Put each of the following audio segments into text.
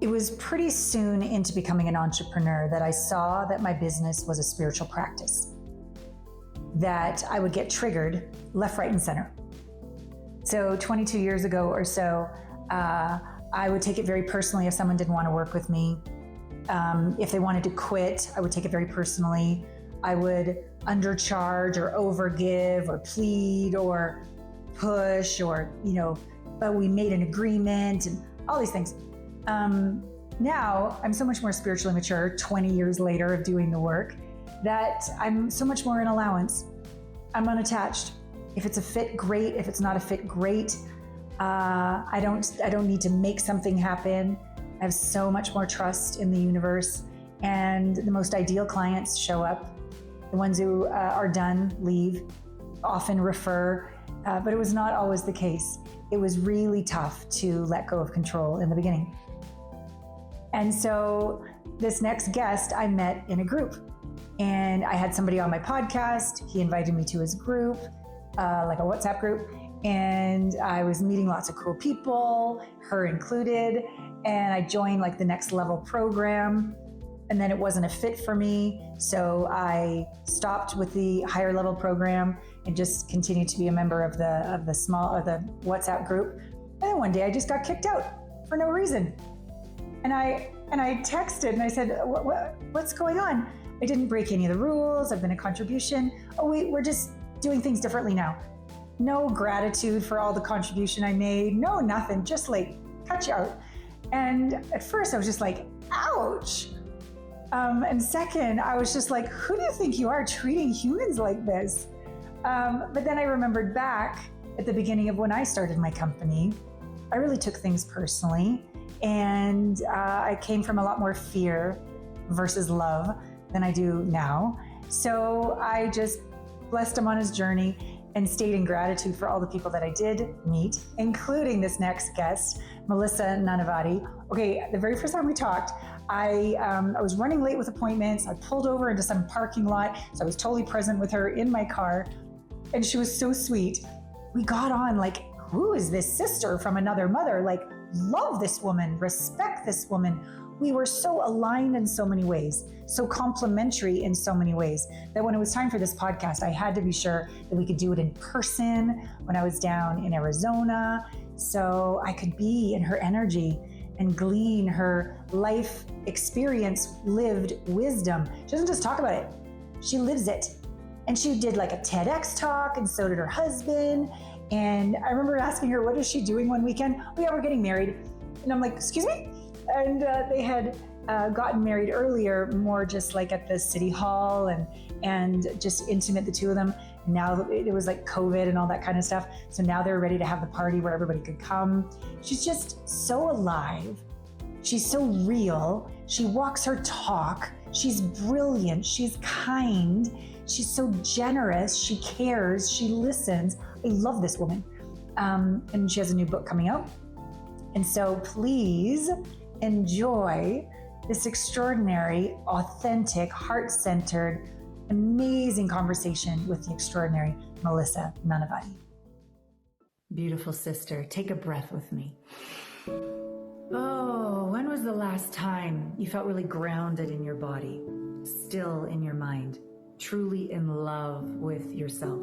It was pretty soon into becoming an entrepreneur that I saw that my business was a spiritual practice, that I would get triggered left, right, and center. So 22 years ago or so, I would take it very personally if someone didn't want to work with me. If they wanted to quit, I would take it very personally. I would undercharge or overgive or plead or push or, but we made an agreement and all these things. Now I'm so much more spiritually mature, 20 years later of doing the work, that I'm so much more in allowance. I'm unattached. If it's a fit, great. If it's not a fit, great. I don't need to make something happen. I have so much more trust in the universe, and the most ideal clients show up. The ones who are done leave, often refer, but it was not always the case. It was really tough to let go of control in the beginning. And so this next guest I met in a group, and I had somebody on my podcast. He invited me to his group, like a WhatsApp group, and I was meeting lots of cool people, her included, and I joined like the next level program, and then it wasn't a fit for me, so I stopped with the higher level program and just continued to be a member of the WhatsApp group. And then one day I just got kicked out for no reason. And I texted and I said, what's going on? I didn't break any of the rules. I've been a contribution. Oh, we're just doing things differently now. No gratitude for all the contribution I made. No, nothing. Just like cut you out. And at first I was just like, ouch. And second, I was just like, who do you think you are treating humans like this? But then I remembered back at the beginning of when I started my company, I really took things personally. And I came from a lot more fear versus love than I do now. So I just blessed him on his journey and stayed in gratitude for all the people that I did meet, including this next guest, Melissa Nanavati. Okay, the very first time we talked, I was running late with appointments. I pulled over into some parking lot, so I was totally present with her in my car, and she was so sweet. We got on like, who is this sister from another mother? Like, love this woman, respect this woman. We were so aligned in so many ways, so complementary in so many ways, that when it was time for this podcast, I had to be sure that we could do it in person when I was down in Arizona, so I could be in her energy and glean her life experience, lived wisdom. She doesn't just talk about it, she lives it. And she did like a TEDx talk, and so did her husband. And I remember asking her, what is she doing one weekend? Oh yeah, we're getting married. And I'm like, excuse me? And they had gotten married earlier, more just like at the city hall and just intimate, the two of them. Now it was like COVID and all that kind of stuff. So now they're ready to have the party where everybody could come. She's just so alive. She's so real. She walks her talk. She's brilliant. She's kind. She's so generous. She cares. She listens. I love this woman. And she has a new book coming out. And so please enjoy this extraordinary, authentic, heart-centered, amazing conversation with the extraordinary Melissa Nanavati. Beautiful sister, take a breath with me. Oh, when was the last time you felt really grounded in your body, still in your mind, truly in love with yourself?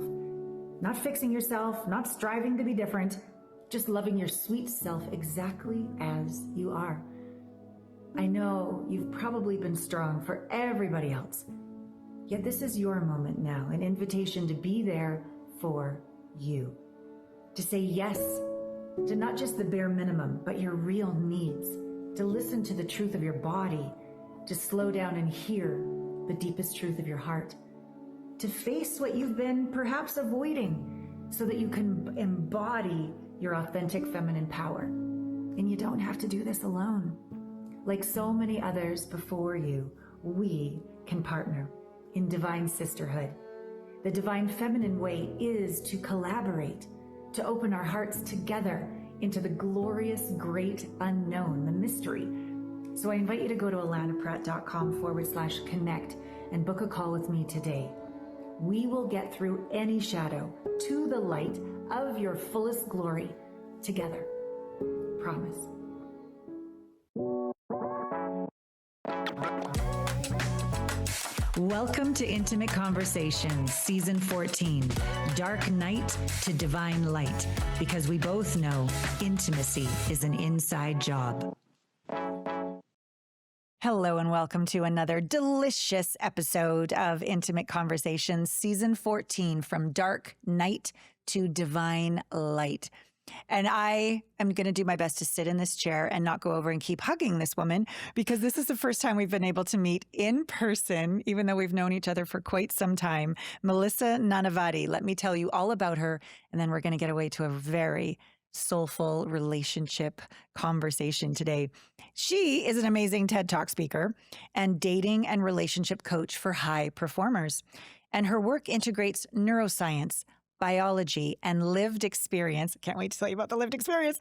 Not fixing yourself, not striving to be different, just loving your sweet self exactly as you are. I know you've probably been strong for everybody else, yet this is your moment now, an invitation to be there for you, to say yes to not just the bare minimum, but your real needs, to listen to the truth of your body, to slow down and hear the deepest truth of your heart, to face what you've been perhaps avoiding so that you can embody your authentic feminine power. And you don't have to do this alone. Like so many others before you, we can partner in divine sisterhood. The divine feminine way is to collaborate, to open our hearts together into the glorious, great unknown, the mystery. So I invite you to go to allanapratt.com/connect and book a call with me today. We will get through any shadow to the light of your fullest glory together. Promise. Welcome to Intimate Conversations, Season 14, Dark Night to Divine Light, because we both know intimacy is an inside job. Hello and welcome to another delicious episode of Intimate Conversations, Season 14, from Dark Night to Divine Light. And I am going to do my best to sit in this chair and not go over and keep hugging this woman, because this is the first time we've been able to meet in person, even though we've known each other for quite some time. Melissa Nanavati, let me tell you all about her, and then we're going to get away to a very soulful relationship conversation today. She is an amazing TED Talk speaker and dating and relationship coach for high performers. And her work integrates neuroscience, biology, and lived experience. Can't wait to tell you about the lived experience.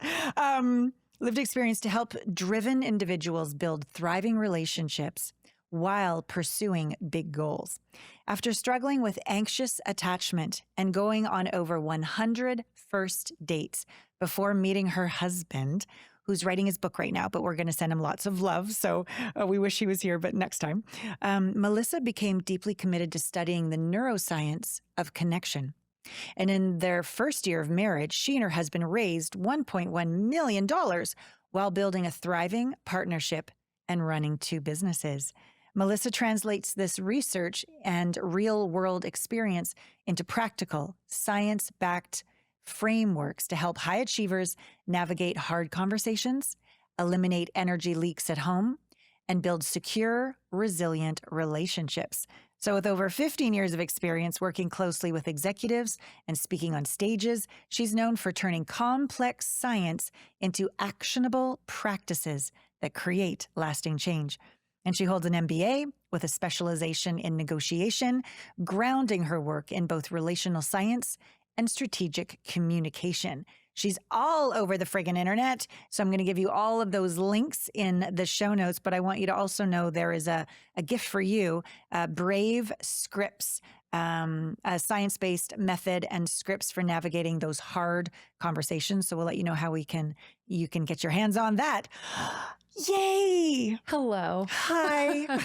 Lived experience to help driven individuals build thriving relationships while pursuing big goals. After struggling with anxious attachment and going on over 100 first dates before meeting her husband, who's writing his book right now, but we're going to send him lots of love. So we wish he was here, but next time. Melissa became deeply committed to studying the neuroscience of connection. And in their first year of marriage, she and her husband raised $1.1 million while building a thriving partnership and running 2 businesses. Melissa translates this research and real-world experience into practical, science-backed frameworks to help high achievers navigate hard conversations, eliminate energy leaks at home, and build secure, resilient relationships. So with over 15 years of experience working closely with executives and speaking on stages, she's known for turning complex science into actionable practices that create lasting change. And she holds an MBA with a specialization in negotiation, grounding her work in both relational science and strategic communication. She's all over the friggin' internet. So I'm going to give you all of those links in the show notes, but I want you to also know there is a gift for you, Brave Scripts, a science-based method and scripts for navigating those hard conversations. So we'll let you know how you can get your hands on that. Yay! Hello. Hi.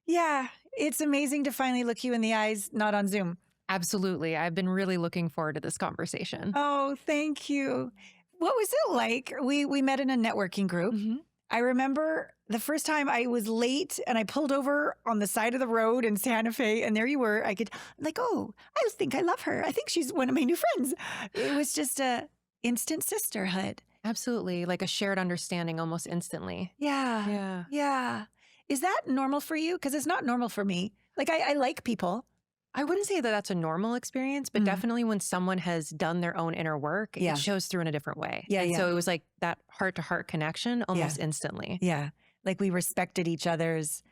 Yeah, it's amazing to finally look you in the eyes, not on Zoom. Absolutely. I've been really looking forward to this conversation. Oh, thank you. What was it like? We met in a networking group. Mm-hmm. I remember the first time I was late and I pulled over on the side of the road in Santa Fe, and there you were. I'm like, oh, I think I love her. I think she's one of my new friends. It was just a instant sisterhood. Absolutely. Like a shared understanding almost instantly. Yeah. Yeah. Is that normal for you? Because it's not normal for me. Like I like people. I wouldn't say that that's a normal experience, but definitely when someone has done their own inner work, it shows through in a different way. Yeah. So it was like that heart-to-heart connection almost instantly. Yeah. Like we respected each other's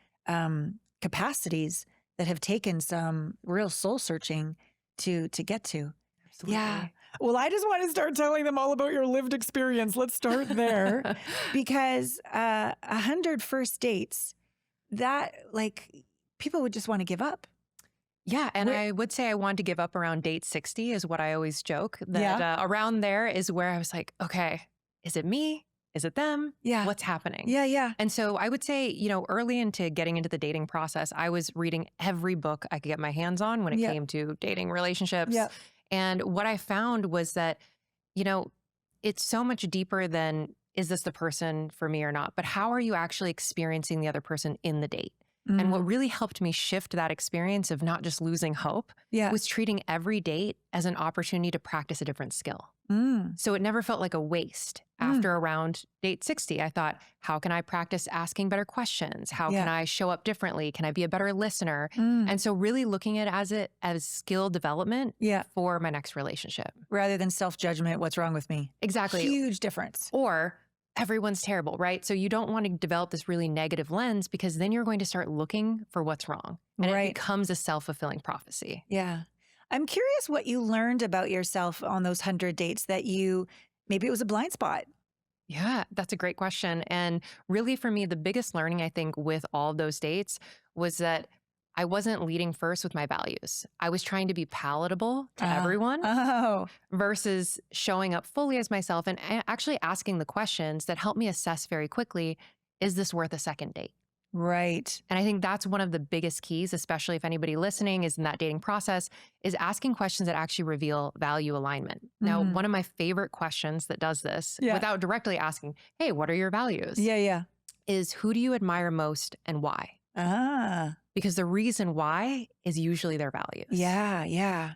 capacities that have taken some real soul searching to get to. Absolutely. Yeah. Well, I just want to start telling them all about your lived experience. Let's start there. Because 100 first dates, that like people would just want to give up. Yeah. And I would say I wanted to give up around date 60 is what I always joke. That around there is where I was like, okay, is it me? Is it them? Yeah. What's happening? Yeah. And so I would say, early into getting into the dating process, I was reading every book I could get my hands on when it came to dating relationships. Yeah. And what I found was that, it's so much deeper than, is this the person for me or not? But how are you actually experiencing the other person in the date? And what really helped me shift that experience of not just losing hope was treating every date as an opportunity to practice a different skill. So it never felt like a waste. After around date 60, I thought, how can I practice asking better questions? How can I show up differently? Can I be a better listener? And so really looking at it as skill development for my next relationship. Rather than self-judgment, what's wrong with me? Exactly. Huge difference. Or everyone's terrible, right? So you don't want to develop this really negative lens because then you're going to start looking for what's wrong. And it becomes a self-fulfilling prophecy. Yeah. I'm curious what you learned about yourself on those 100 dates that maybe it was a blind spot. Yeah, that's a great question. And really for me, the biggest learning I think with all those dates was that I wasn't leading first with my values. I was trying to be palatable to everyone versus showing up fully as myself and actually asking the questions that help me assess very quickly, is this worth a second date? Right. And I think that's one of the biggest keys, especially if anybody listening is in that dating process, is asking questions that actually reveal value alignment. Now, one of my favorite questions that does this without directly asking, hey, what are your values? Yeah. Is who do you admire most and why? Because the reason why is usually their values. Yeah.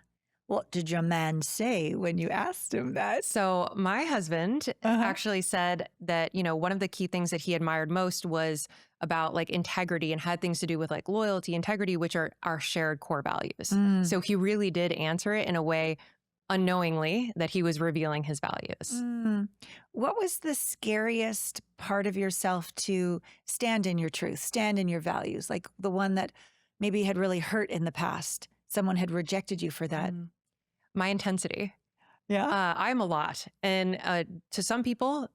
What did your man say when you asked him that? So my husband actually said that, one of the key things that he admired most was about like integrity and had things to do with like loyalty, integrity, which are our shared core values. So he really did answer it in a way unknowingly that he was revealing his values. What was the scariest part of yourself to stand in your truth, stand in your values? Like the one that maybe had really hurt in the past. Someone had rejected you for that. My intensity. Yeah. I'm a lot. And to some people,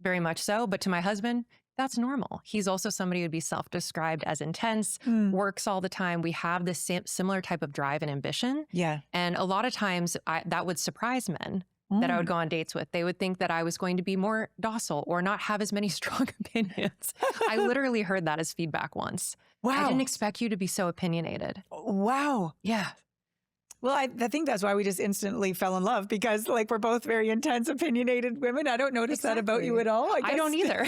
very much so. But to my husband, that's normal. He's also somebody who'd be self-described as intense, works all the time. We have this similar type of drive and ambition. Yeah. And a lot of times that would surprise men that I would go on dates with. They would think that I was going to be more docile or not have as many strong opinions. I literally heard that as feedback once. Wow. I didn't expect you to be so opinionated. Wow. Yeah. Well, I think that's why we just instantly fell in love, because like we're both very intense, opinionated women. I don't notice that about you at all. I don't either.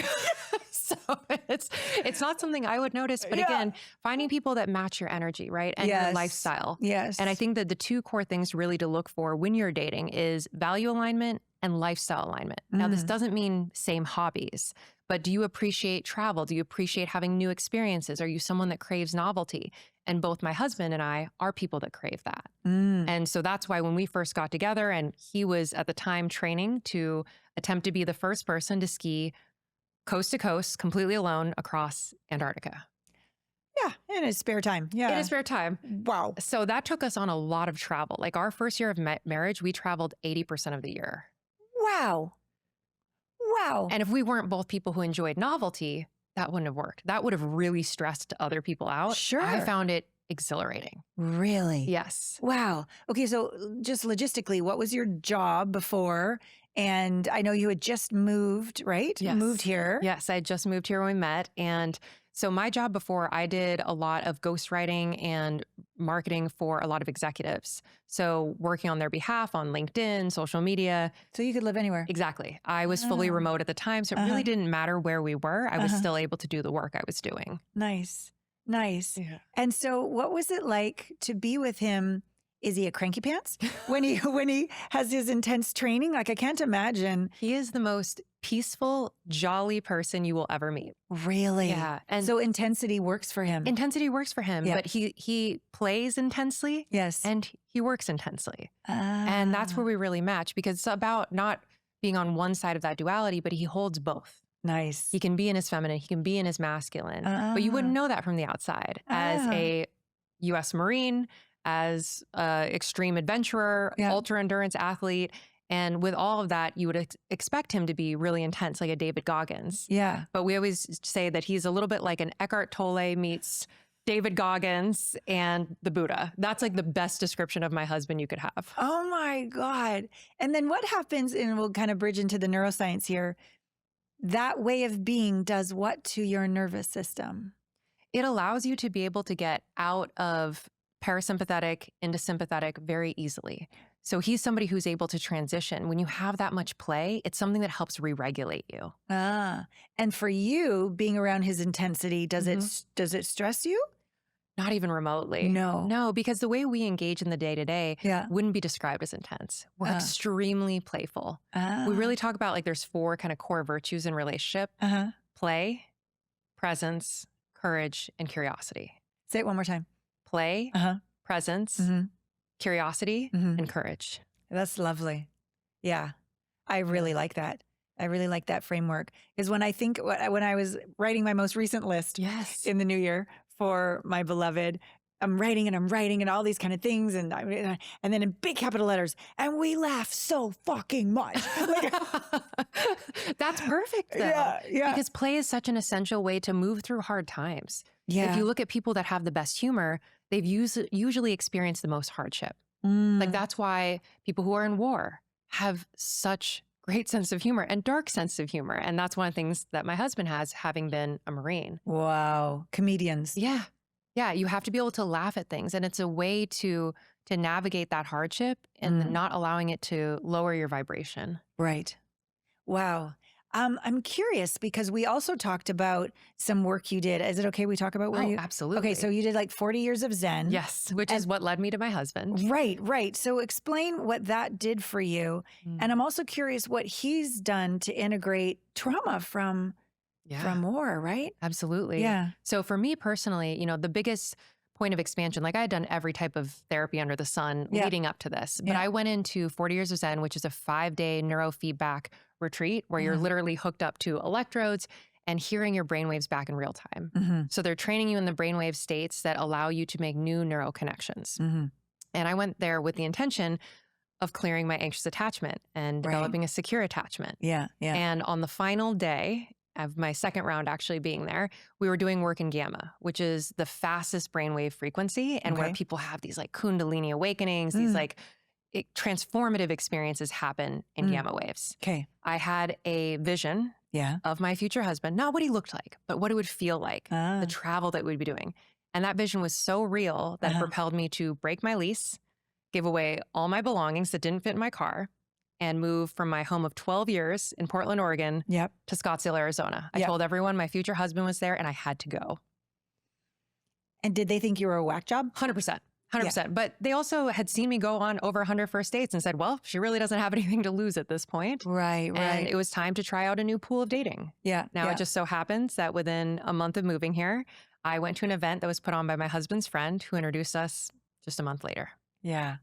So it's not something I would notice. But again, finding people that match your energy, right? And your lifestyle. Yes. And I think that the two core things really to look for when you're dating is value alignment and lifestyle alignment. Now, this doesn't mean same hobbies, but do you appreciate travel? Do you appreciate having new experiences? Are you someone that craves novelty? And both my husband and I are people that crave that. And so that's why when we first got together, and he was at the time training to attempt to be the first person to ski coast to coast, completely alone across Antarctica. Yeah, in his spare time. Yeah. In his spare time. Wow. So that took us on a lot of travel. Like our first year of marriage, we traveled 80% of the year. Wow. And if we weren't both people who enjoyed novelty, that wouldn't have worked. That would have really stressed other people out. Sure. I found it exhilarating. Really? Yes. Wow. Okay, so just logistically, what was your job before? And I know you had just moved, right? Yes. Moved here. Yes, I had just moved here when we met. And so my job before, I did a lot of ghostwriting and marketing for a lot of executives. So working on their behalf on LinkedIn, social media. So you could live anywhere. Exactly. I was fully remote at the time, so it really didn't matter where we were. I was still able to do the work I was doing. Nice. Nice. Yeah. And so what was it like to be with him? Is he a cranky pants when he has his intense training? Like, I can't imagine. He is the most peaceful, jolly person you will ever meet. Really? Yeah. And so intensity works for him. Intensity works for him, but he plays intensely. Yes. And he works intensely. And that's where we really match, because it's about not being on one side of that duality, but he holds both. Nice. He can be in his feminine, he can be in his masculine, but you wouldn't know that from the outside. As a U.S. Marine, as an extreme adventurer, ultra endurance athlete. And with all of that, you would expect him to be really intense, like a David Goggins. Yeah. But we always say that he's a little bit like an Eckhart Tolle meets David Goggins and the Buddha. That's like the best description of my husband you could have. Oh my God. And then what happens, and we'll kind of bridge into the neuroscience here, that way of being does what to your nervous system? It allows you to be able to get out of parasympathetic into sympathetic very easily. So he's somebody who's able to transition. When you have that much play, it's something that helps re-regulate you. And for you, being around his intensity, does it stress you? Not even remotely. No, because the way we engage in the day-to-day wouldn't be described as intense. We're extremely playful. We really talk about, like, there's 4 kind of core virtues in relationship. Play, presence, courage, and curiosity. Say it one more time. Play, presence, curiosity, and courage. That's lovely. Yeah. I really like that. I really like that framework. Because when I was writing my most recent list in the new year for my beloved, I'm writing and all these kind of things. And then in big capital letters, and we laugh so fucking much. Like, that's perfect though. Yeah. Because play is such an essential way to move through hard times. Yeah. If you look at people that have the best humor, they've usually experienced the most hardship. Like that's why people who are in war have such great sense of humor and dark sense of humor. And that's one of the things that my husband has, having been a Marine. Wow. Comedians. Yeah. Yeah. You have to be able to laugh at things. And it's a way to navigate that hardship and not allowing it to lower your vibration. Right. Wow. I'm curious because we also talked about some work you did. Is it okay we talk about where you? Absolutely. Okay, so you did like 40 years of Zen. Yes, which is what led me to my husband. Right, right. So explain what that did for you. And I'm also curious what he's done to integrate trauma from war, right? Absolutely. Yeah. So for me personally, you know, the biggest point of expansion, like I had done every type of therapy under the sun leading up to this, but I went into 40 Years of Zen, which is a 5-day neurofeedback retreat where you're literally hooked up to electrodes and hearing your brainwaves back in real time. So they're training you in the brainwave states that allow you to make new neural connections. And I went there with the intention of clearing my anxious attachment and developing a secure attachment. And on the final day of my second round actually being there, we were doing work in gamma, which is the fastest brainwave frequency and where people have these like Kundalini awakenings, these like transformative experiences happen in gamma waves. Okay. I had a vision of my future husband, not what he looked like, but what it would feel like, the travel that we'd be doing. And that vision was so real that it propelled me to break my lease, give away all my belongings that didn't fit in my car, and move from my home of 12 years in Portland, Oregon to Scottsdale, Arizona. I told everyone my future husband was there and I had to go. And did they think you were a whack job? 100%. 100%. But they also had seen me go on over 100 first dates and said, well, she really doesn't have anything to lose at this point. Right. And it was time to try out a new pool of dating. Now, it just so happens that within a month of moving here, I went to an event that was put on by my husband's friend who introduced us just a month later. Yeah.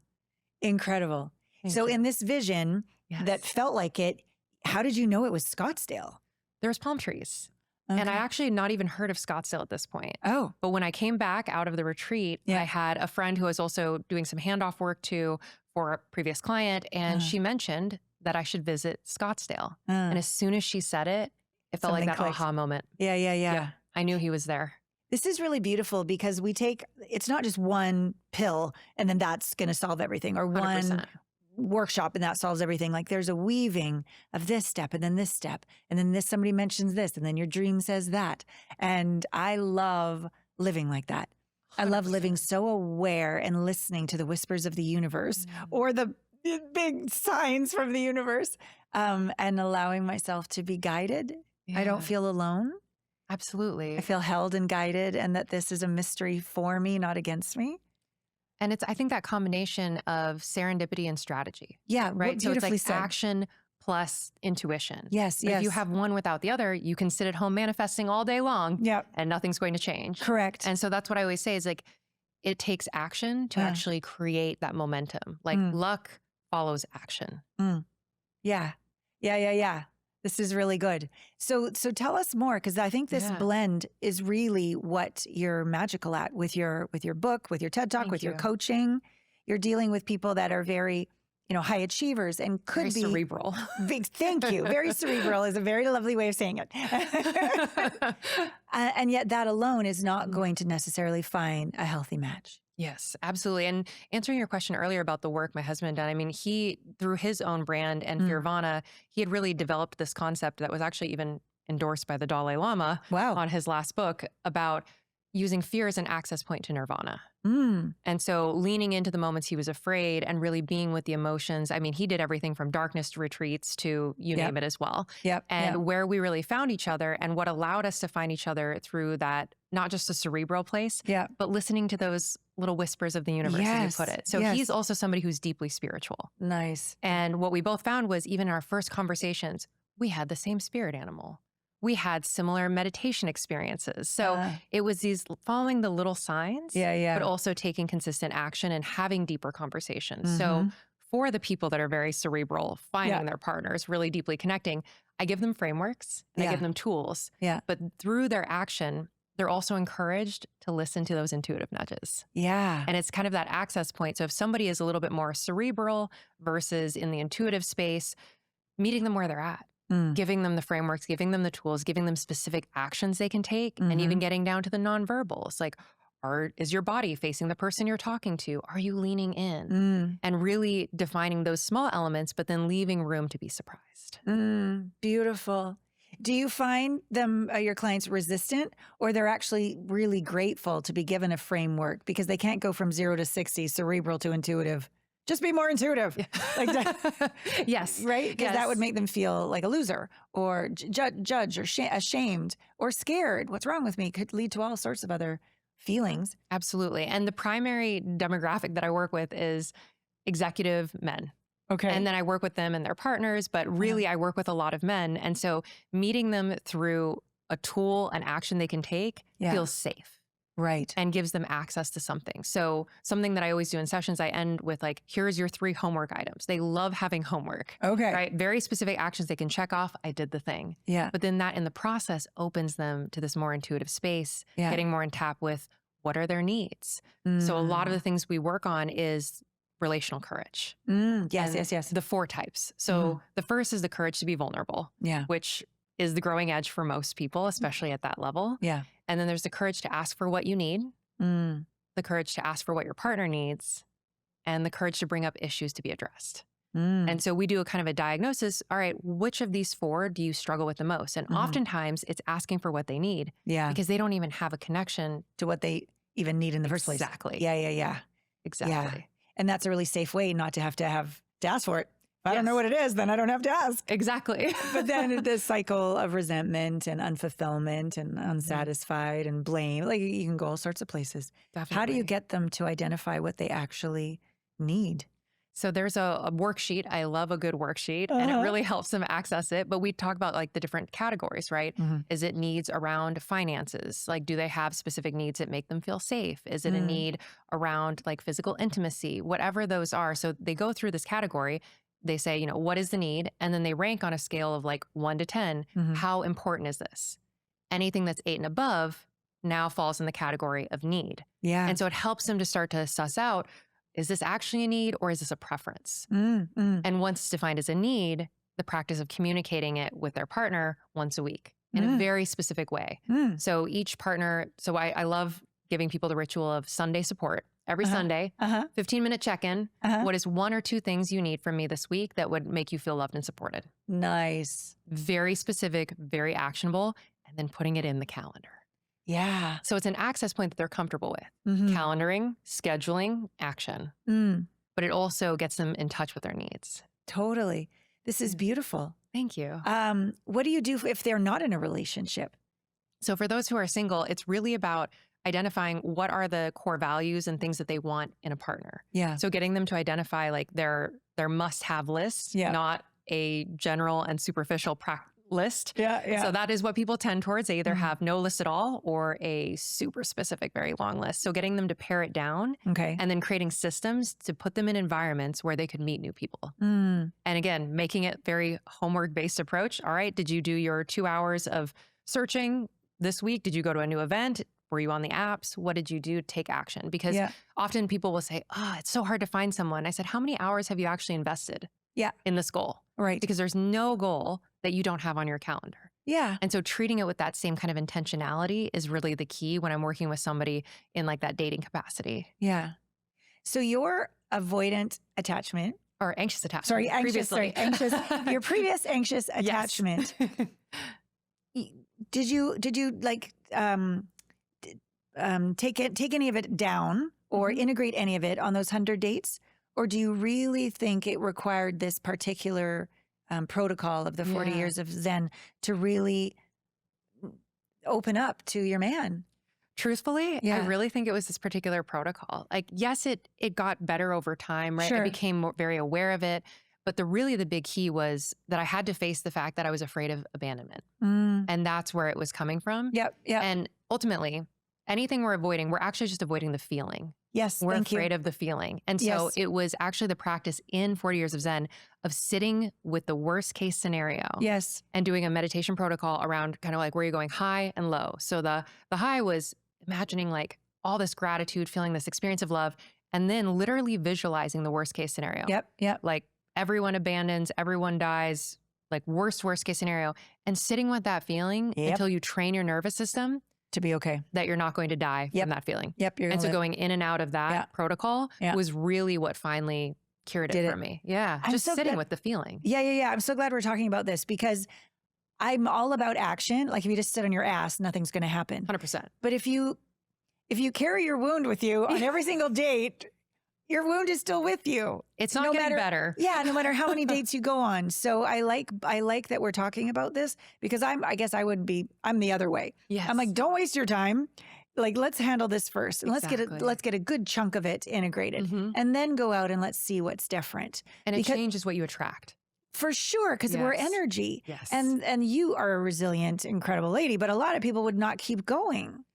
Incredible. So in this vision that felt like it, how did you know it was Scottsdale? There was palm trees. And I actually had not even heard of Scottsdale at this point. Oh. But when I came back out of the retreat, I had a friend who was also doing some handoff work too for a previous client. And she mentioned that I should visit Scottsdale. And as soon as she said it, it felt like that aha moment. Yeah. I knew he was there. This is really beautiful because it's not just one pill and then that's going to solve everything, or 100%. one workshop and that solves everything. Like there's a weaving of this step and then this step and then this, somebody mentions this and then your dream says that. And I love living like that. 100%. I love living so aware and listening to the whispers of the universe or the big signs from the universe, and allowing myself to be guided. I don't feel alone. Absolutely. I feel held and guided, and that this is a mystery for me, not against me. And I think that combination of serendipity and strategy. Yeah, right. So it's like said. Action plus intuition. Yes. If you have one without the other, you can sit at home manifesting all day long and nothing's going to change. Correct. And so that's what I always say is like, it takes action to actually create that momentum. Like luck follows action. Yeah. This is really good. So tell us more, because I think this blend is really what you're magical at with your book, with your TED Talk, with your coaching. You're dealing with people that are very, high achievers and could very be cerebral. Thank you. Very cerebral is a very lovely way of saying it. And yet that alone is not going to necessarily find a healthy match. Yes, absolutely. And answering your question earlier about the work my husband done, I mean, he, through his own brand and Fearvana, he had really developed this concept that was actually even endorsed by the Dalai Lama on his last book about using fear as an access point to nirvana. And so leaning into the moments he was afraid and really being with the emotions. I mean, he did everything from darkness to retreats to you name it as well. And where we really found each other and what allowed us to find each other through that, not just a cerebral place, but listening to those little whispers of the universe, as you put it. So he's also somebody who's deeply spiritual. Nice. And what we both found was even in our first conversations, we had the same spirit animal. We had similar meditation experiences. So it was these following the little signs, but also taking consistent action and having deeper conversations. So for the people that are very cerebral, finding their partners, really deeply connecting, I give them frameworks and I give them tools. But through their action, they're also encouraged to listen to those intuitive nudges. And it's kind of that access point. So if somebody is a little bit more cerebral versus in the intuitive space, meeting them where they're at. Giving them the frameworks, giving them the tools, giving them specific actions they can take, and even getting down to the nonverbals. Like, is your body facing the person you're talking to? Are you leaning in? And really defining those small elements, but then leaving room to be surprised. Beautiful. Do you find them, your clients, resistant, or they're actually really grateful to be given a framework because they can't go from 0 to 60, cerebral to intuitive? Just be more intuitive. Like that. Yes. Right? Because that would make them feel like a loser or judge or ashamed or scared. What's wrong with me? Could lead to all sorts of other feelings. Absolutely. And the primary demographic that I work with is executive men. Okay. And then I work with them and their partners, but really I work with a lot of men. And so meeting them through a tool, an action they can take feels safe. Right. And gives them access to something. So something that I always do in sessions, I end with like, here's your 3 homework items. They love having homework. Okay. Right? Very specific actions they can check off. I did the thing. Yeah. But then that in the process opens them to this more intuitive space, getting more in tap with what are their needs. So a lot of the things we work on is relational courage. Yes. The 4 types. So the first is the courage to be vulnerable. Yeah. Which is the growing edge for most people, especially at that level. Yeah. And then there's the courage to ask for what you need, the courage to ask for what your partner needs, and the courage to bring up issues to be addressed. And so we do a kind of a diagnosis. All right, which of these 4 do you struggle with the most? And oftentimes it's asking for what they need. Yeah. Because they don't even have a connection to what they even need in the first place. Exactly. Yeah. Exactly. Yeah. And that's a really safe way not to have to ask for it. If I don't know what it is, then I don't have to ask. Exactly. But then the cycle of resentment and unfulfillment and unsatisfied and blame, like you can go all sorts of places. Definitely. How do you get them to identify what they actually need? So there's a worksheet. I love a good worksheet and it really helps them access it. But we talk about like the different categories, right? Is it needs around finances? Like, do they have specific needs that make them feel safe? Is it a need around like physical intimacy? Whatever those are. So they go through this category. They say, you know, what is the need? And then they rank on a scale of like 1 to 10. How important is this? Anything that's 8 and above now falls in the category of need. Yeah. And so it helps them to start to suss out, is this actually a need or is this a preference? And once it's defined as a need, the practice of communicating it with their partner once a week in a very specific way. So each partner, so I love giving people the ritual of Sunday support. Every Sunday, 15-minute check-in. What is 1 or 2 things you need from me this week that would make you feel loved and supported? Nice. Very specific, very actionable, and then putting it in the calendar. Yeah. So it's an access point that they're comfortable with. Calendaring, scheduling, action. But it also gets them in touch with their needs. Totally. This is beautiful. Thank you. What do you do if they're not in a relationship? So for those who are single, it's really about identifying what are the core values and things that they want in a partner. Yeah. So getting them to identify like their must-have list, not a general and superficial list. Yeah. So that is what people tend towards. They either have no list at all or a super specific, very long list. So getting them to pare it down and then creating systems to put them in environments where they could meet new people. And again, making it very homework-based approach. All right, did you do your 2 hours of searching this week? Did you go to a new event? Were you on the apps? What did you do to take action? Because often people will say, it's so hard to find someone. I said, how many hours have you actually invested in this goal? Right. Because there's no goal that you don't have on your calendar. Yeah. And so treating it with that same kind of intentionality is really the key when I'm working with somebody in like that dating capacity. Yeah. So your avoidant attachment. Or anxious attachment. Sorry, anxious. Your previous anxious attachment. Did you like take any of it down or integrate any of it on those 100 dates? Or do you really think it required this particular protocol of the 40 years of Zen to really open up to your man? Truthfully, I really think it was this particular protocol. Like, yes, it got better over time, right? I became very aware of it. But the big key was that I had to face the fact that I was afraid of abandonment. And that's where it was coming from. Yep. And ultimately, anything we're avoiding, we're actually just avoiding the feeling. Yes, we're afraid of the feeling. And so it was actually the practice in 40 Years of Zen of sitting with the worst case scenario. Yes. And doing a meditation protocol around kind of like where you're going high and low. So the high was imagining like all this gratitude, feeling this experience of love, and then literally visualizing the worst case scenario. Yep. Like everyone abandons, everyone dies, like worst case scenario. And sitting with that feeling until you train your nervous system To be okay. That you're not going to die from that feeling. Yep. And so going in and out of that protocol was really what finally cured it for me. Yeah. Just sitting with the feeling. Yeah. I'm so glad we're talking about this because I'm all about action. Like if you just sit on your ass, nothing's going to happen. 100%. But if you carry your wound with you on every single date, your wound is still with you. It's not getting better. Yeah, no matter how many dates you go on. So I like that we're talking about this because I'm the other way. Yes. I'm like, don't waste your time. Like, let's handle this first and let's get a good chunk of it integrated and then go out and let's see what's different. And it changes what you attract. For sure, because we're energy. Yes. And you are a resilient, incredible lady, but a lot of people would not keep going.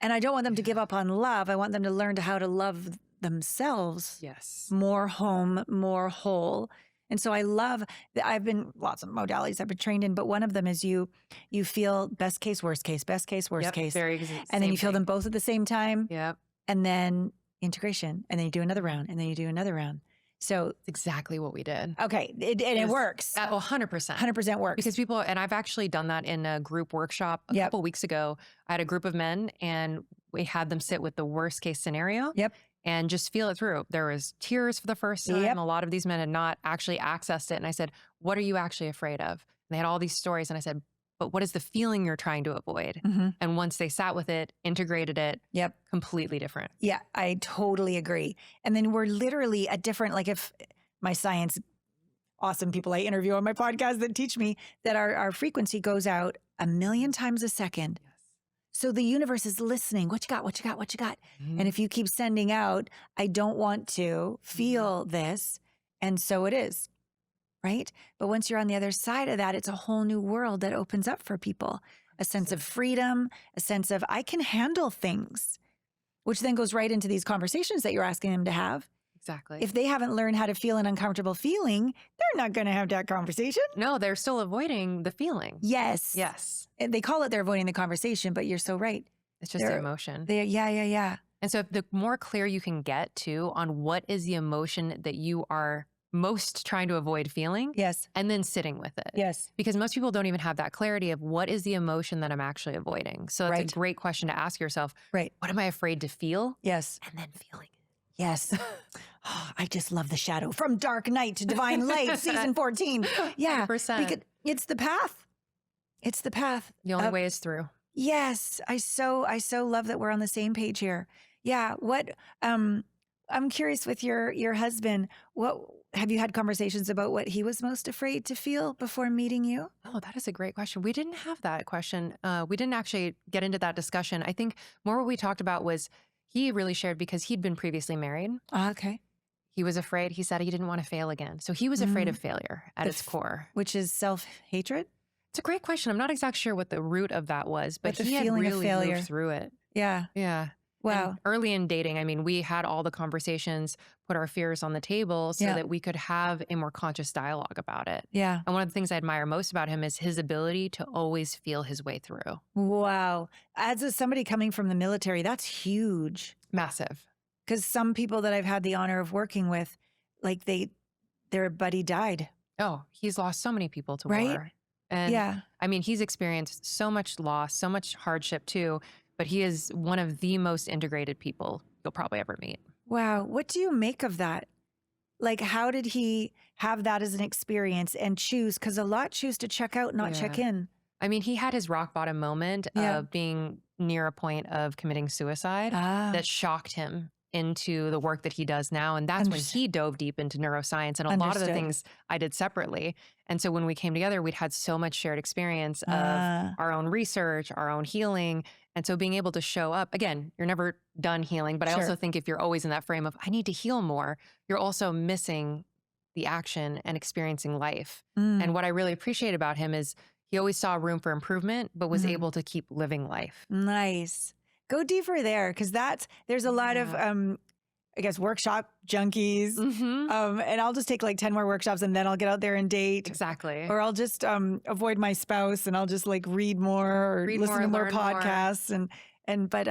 And I don't want them to give up on love. I want them to learn how to love themselves. Yes. More home, more whole. And so I love that I've been lots of modalities I've been trained in, but one of them is you feel best case, worst case, best case, worst case. And then you feel them both at the same time. Yep. And then integration. And then you do another round. And then you do another round. So it's exactly what we did. Okay. It works. 100%. 100% works. Because people, and I've actually done that in a group workshop a couple weeks ago. I had a group of men and we had them sit with the worst case scenario. Yep. And just feel it through. There was tears for the first time. Yep. A lot of these men had not actually accessed it. And I said, what are you actually afraid of? And they had all these stories. And I said, but what is the feeling you're trying to avoid? Mm-hmm. And once they sat with it, integrated it, completely different. Yeah, I totally agree. And then we're literally a different, like if my science, awesome people I interview on my podcast that teach me that our frequency goes out 1 million times a second. So the universe is listening. What you got? What you got? What you got? Mm-hmm. And if you keep sending out, I don't want to feel this. And so it is, right? But once you're on the other side of that, it's a whole new world that opens up for people. A sense of freedom, a sense of I can handle things, which then goes right into these conversations that you're asking them to have. Exactly. If they haven't learned how to feel an uncomfortable feeling, they're not going to have that conversation. No, they're still avoiding the feeling. Yes. Yes. They call it they're avoiding the conversation, but you're so right. It's just the emotion. Yeah. And so the more clear you can get too on what is the emotion that you are most trying to avoid feeling. Yes. And then sitting with it. Yes. Because most people don't even have that clarity of what is the emotion that I'm actually avoiding. So it's a great question to ask yourself. Right. What am I afraid to feel? Yes. And then feeling it. Yes. Oh, I just love the shadow. From Dark Night to Divine Light, season 14. Yeah. 100%. Because it's the path. It's the path. The only way is through. Yes. I so love that we're on the same page here. Yeah. What, I'm curious with your husband, what, have you had conversations about what he was most afraid to feel before meeting you? Oh, that is a great question. We didn't have that question. We didn't actually get into that discussion. I think more what we talked about was he really shared because he'd been previously married. Okay. He was afraid. He said he didn't want to fail again. So he was afraid of failure at its core. Which is self-hatred? It's a great question. I'm not exactly sure what the root of that was, but the he had feeling of really failure. moved through it. Yeah. Yeah. Wow. And early in dating, I mean, we had all the conversations, put our fears on the table so that we could have a more conscious dialogue about it. Yeah. And one of the things I admire most about him is his ability to always feel his way through. Wow. As somebody coming from the military, that's huge. Massive. Because some people that I've had the honor of working with, like their buddy died. Oh, he's lost so many people to war. And I mean, he's experienced so much loss, so much hardship too, but he is one of the most integrated people you'll probably ever meet. Wow. What do you make of that? Like, how did he have that as an experience and choose? Because a lot choose to check out, not check in. I mean, he had his rock bottom moment of being near a point of committing suicide that shocked him into the work that he does now. And that's when he dove deep into neuroscience and a lot of the things I did separately. And so when we came together, we'd had so much shared experience of our own research, our own healing. And so being able to show up, again, you're never done healing, but I also think if you're always in that frame of, I need to heal more, you're also missing the action and experiencing life. And what I really appreciate about him is he always saw room for improvement, but was able to keep living life. Nice. Go deeper there, because there's a lot of, I guess, workshop junkies. And I'll just take like 10 more workshops and then I'll get out there and date. Exactly. Or I'll just avoid my spouse and I'll just like read more or listen to more podcasts. But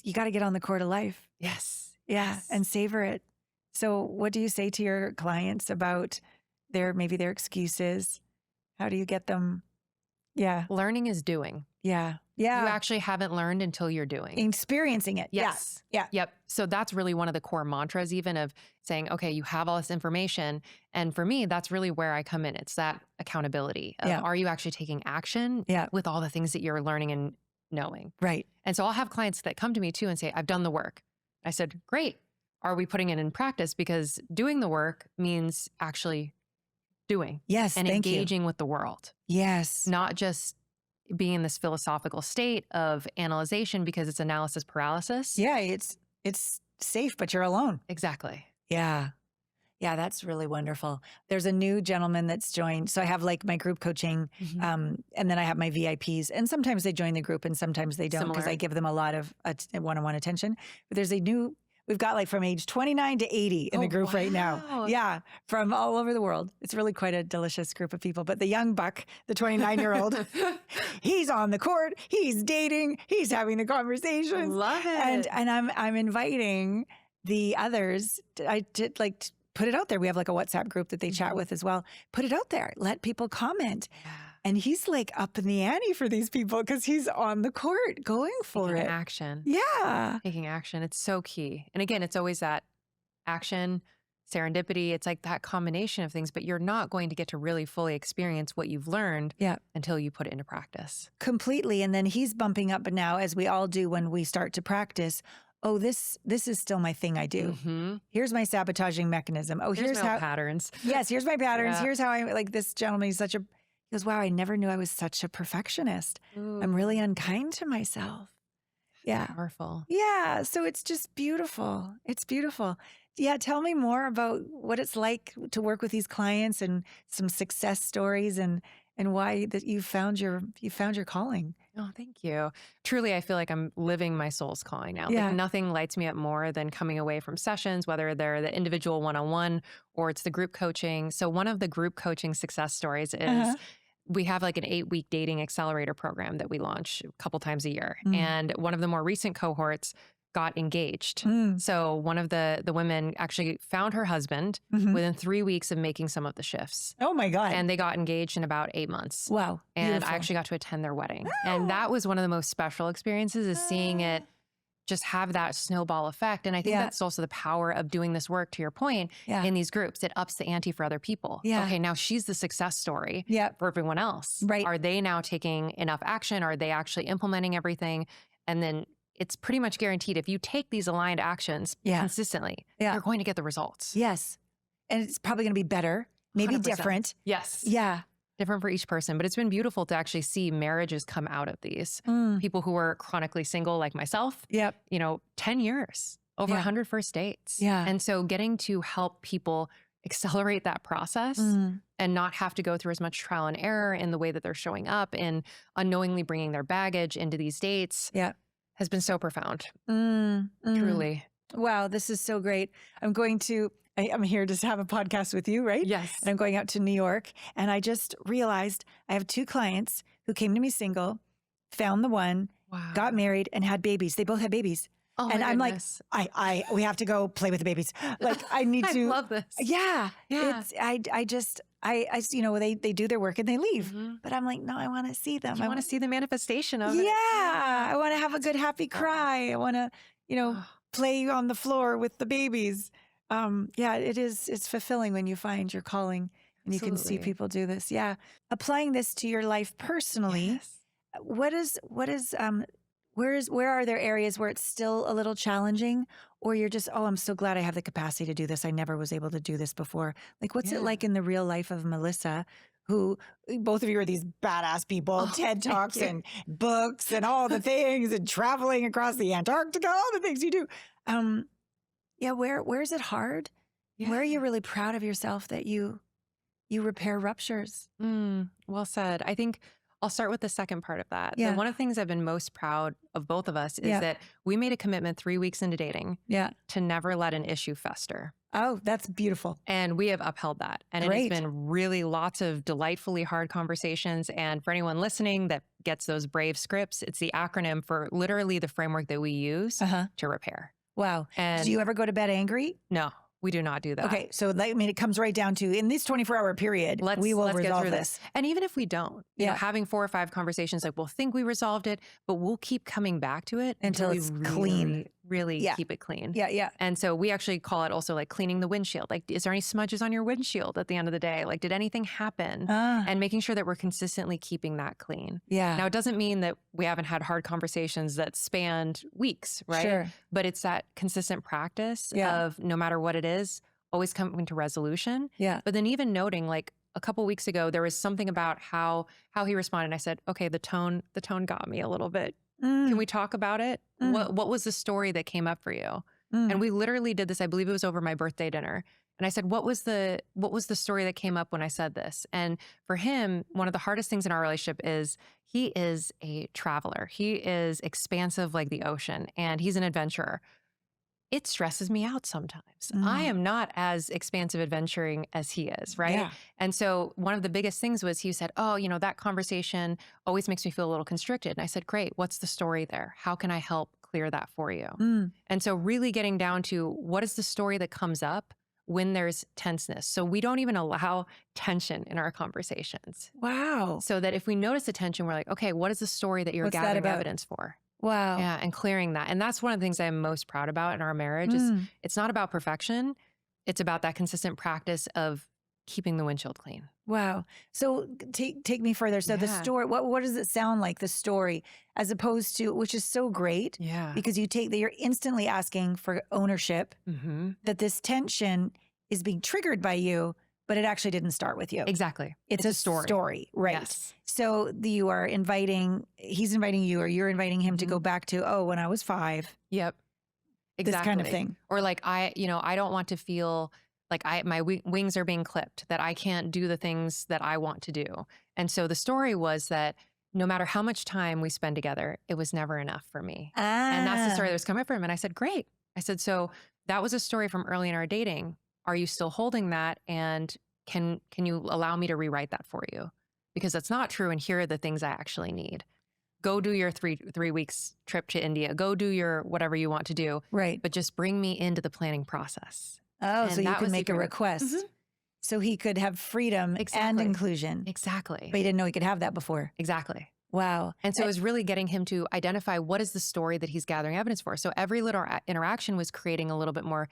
you got to get on the court of life. Yes. Yeah. Yes. And savor it. So what do you say to your clients about maybe their excuses? How do you get them Yeah. Learning is doing. Yeah. You Yeah. actually haven't learned until you're doing. Experiencing it. Yes. Yeah. Yep. So that's really one of the core mantras, even of saying, okay, you have all this information. And for me, that's really where I come in. It's that accountability of, Yeah. are you actually taking action Yeah. with all the things that you're learning and knowing? Right. And so I'll have clients that come to me too and say, I've done the work. I said, great. Are we putting it in practice? Because doing the work means actually doing. Yes. And Thank engaging with the world. Yes. Not just being in this philosophical state of analyzation because it's analysis paralysis. Yeah. It's safe, but you're alone. Exactly. Yeah. Yeah, that's really wonderful. There's a new gentleman that's joined. So I have like my group coaching, and then I have my VIPs. And sometimes they join the group and sometimes they don't because I give them a lot of one-on-one attention. But there's we've got like from age 29 to 80 in the group right now. Yeah, from all over the world. It's really quite a delicious group of people. But the young buck, the 29-year-old, he's on the court, he's dating, he's having the conversations. Love it. And I'm inviting the others. I did like put it out there. We have like a WhatsApp group that they chat with as well. Put it out there. Let people comment. Yeah. And he's like up in the ante for these people because he's on the court going for it. Action. Yeah. Taking action. It's so key. And again, it's always that action, serendipity. It's like that combination of things, but you're not going to get to really fully experience what you've learned until you put it into practice. Completely. And then he's bumping up now, as we all do when we start to practice. Oh, this is still my thing I do. Here's my sabotaging mechanism. Oh, here's my how patterns. Yes, here's my patterns. Yeah. Here's how I like this gentleman. He goes, wow, I never knew I was such a perfectionist. Ooh. I'm really unkind to myself. Yeah. Powerful. Yeah. So it's just beautiful. It's beautiful. Yeah. Tell me more about what it's like to work with these clients and some success stories and why that you found your calling. Oh, thank you. Truly, I feel like I'm living my soul's calling now. Yeah. Like nothing lights me up more than coming away from sessions, whether they're the individual one-on-one or it's the group coaching. So one of the group coaching success stories is we have like an 8-week dating accelerator program that we launch a couple times a year. And one of the more recent cohorts got engaged. So one of the women actually found her husband within 3 weeks of making some of the shifts. Oh my God. And they got engaged in about 8 months. Wow. And Beautiful. I actually got to attend their wedding. And that was one of the most special experiences is seeing it just have that snowball effect. And I think that's also the power of doing this work, to your point, in these groups. It ups the ante for other people. Yeah. Okay, now she's the success story for everyone else. Right. Are they now taking enough action? Are they actually implementing everything? And then it's pretty much guaranteed if you take these aligned actions consistently, you're going to get the results. Yes. And it's probably going to be better, maybe 100%. Different. Yes. Yeah. Different for each person. But it's been beautiful to actually see marriages come out of these. People who were chronically single like myself, 10 years, over 100 first dates. Yeah. And so getting to help people accelerate that process and not have to go through as much trial and error in the way that they're showing up and unknowingly bringing their baggage into these dates has been so profound. Truly. Wow, this is so great. I'm here to have a podcast with you, right? Yes. And I'm going out to New York. And I just realized I have 2 clients who came to me single, found the one, got married, and had babies. They both had babies. Oh, and I'm goodness. like, we have to go play with the babies. Like, I need to. I love this. Yeah. They do their work and they leave. But I'm like, no, I want to see them. I want to see the manifestation of it. Yeah. I want to have a good, happy cry. I want to, play on the floor with the babies. It's fulfilling when you find your calling and you can see people do this. Yeah. Applying this to your life personally, where are there areas where it's still a little challenging or you're just, I'm so glad I have the capacity to do this. I never was able to do this before. Like, what's it like in the real life of Melissa, who both of you are these badass people, TED Talks and books and all the things and traveling across the Antarctica, all the things you do. Where is it hard? Yeah. Where are you really proud of yourself that you repair ruptures? Well said. I think I'll start with the second part of that. Yeah. One of the things I've been most proud of both of us is that we made a commitment 3 weeks into dating to never let an issue fester. Oh, that's beautiful. And we have upheld that. And it has been really lots of delightfully hard conversations. And for anyone listening that gets those brave scripts, it's the acronym for literally the framework that we use to repair. Wow. And do you ever go to bed angry? No. We do not do that. Okay. So it comes right down to, in this 24-hour period, we will resolve this. And even if we don't, you know, having 4 or 5 conversations, like we'll think we resolved it, but we'll keep coming back to it until it's clean. Really keep it clean. Yeah. And so we actually call it also like cleaning the windshield. Like, is there any smudges on your windshield at the end of the day? Like, did anything happen? And making sure that we're consistently keeping that clean. Yeah. Now, it doesn't mean that we haven't had hard conversations that spanned weeks, right? Sure. But it's that consistent practice of no matter what it is, always coming to resolution. Yeah. But then even noting, like a couple weeks ago, there was something about how he responded. And I said, okay, the tone got me a little bit. Can we talk about it? What was the story that came up for you? And we literally did this. I believe it was over my birthday dinner. And I said, what was the story that came up when I said this? And for him, one of the hardest things in our relationship is he is a traveler. He is expansive like the ocean, and he's an adventurer. It stresses me out sometimes. I am not as expansive adventuring as he is, right? Yeah. And so one of the biggest things was he said, oh, you know, that conversation always makes me feel a little constricted. And I said, great, what's the story there? How can I help clear that for you? And so really getting down to what is the story that comes up when there's tenseness. So we don't even allow tension in our conversations. Wow. So that if we notice the tension, we're like, okay, what is the story that you're gathering evidence for? Wow. Yeah. And clearing that. And that's one of the things I'm most proud about in our marriage is it's not about perfection. It's about that consistent practice of keeping the windshield clean. Wow. So take me further. So the story, what does it sound like, the story, as opposed to, which is so great. Yeah. Because you're instantly asking for ownership, that this tension is being triggered by you, but it actually didn't start with you. Exactly. It's a story. Right. Yes. So he's inviting you, or you're inviting him to go back to, when I was 5. Yep. Exactly. This kind of thing. Or like, I don't want to feel like my wings are being clipped, that I can't do the things that I want to do. And so the story was that no matter how much time we spend together, it was never enough for me. And that's the story that was coming from him. And I said, great. I said, so that was a story from early in our dating. Are you still holding that? And can you allow me to rewrite that for you? Because that's not true. And here are the things I actually need. Go do your three weeks trip to India. Go do your whatever you want to do. Right. But just bring me into the planning process. Oh, and so you could make a request. So he could have freedom and inclusion. Exactly. But he didn't know he could have that before. Exactly. Wow. And so it was really getting him to identify what is the story that he's gathering evidence for. So every little interaction was creating a little bit more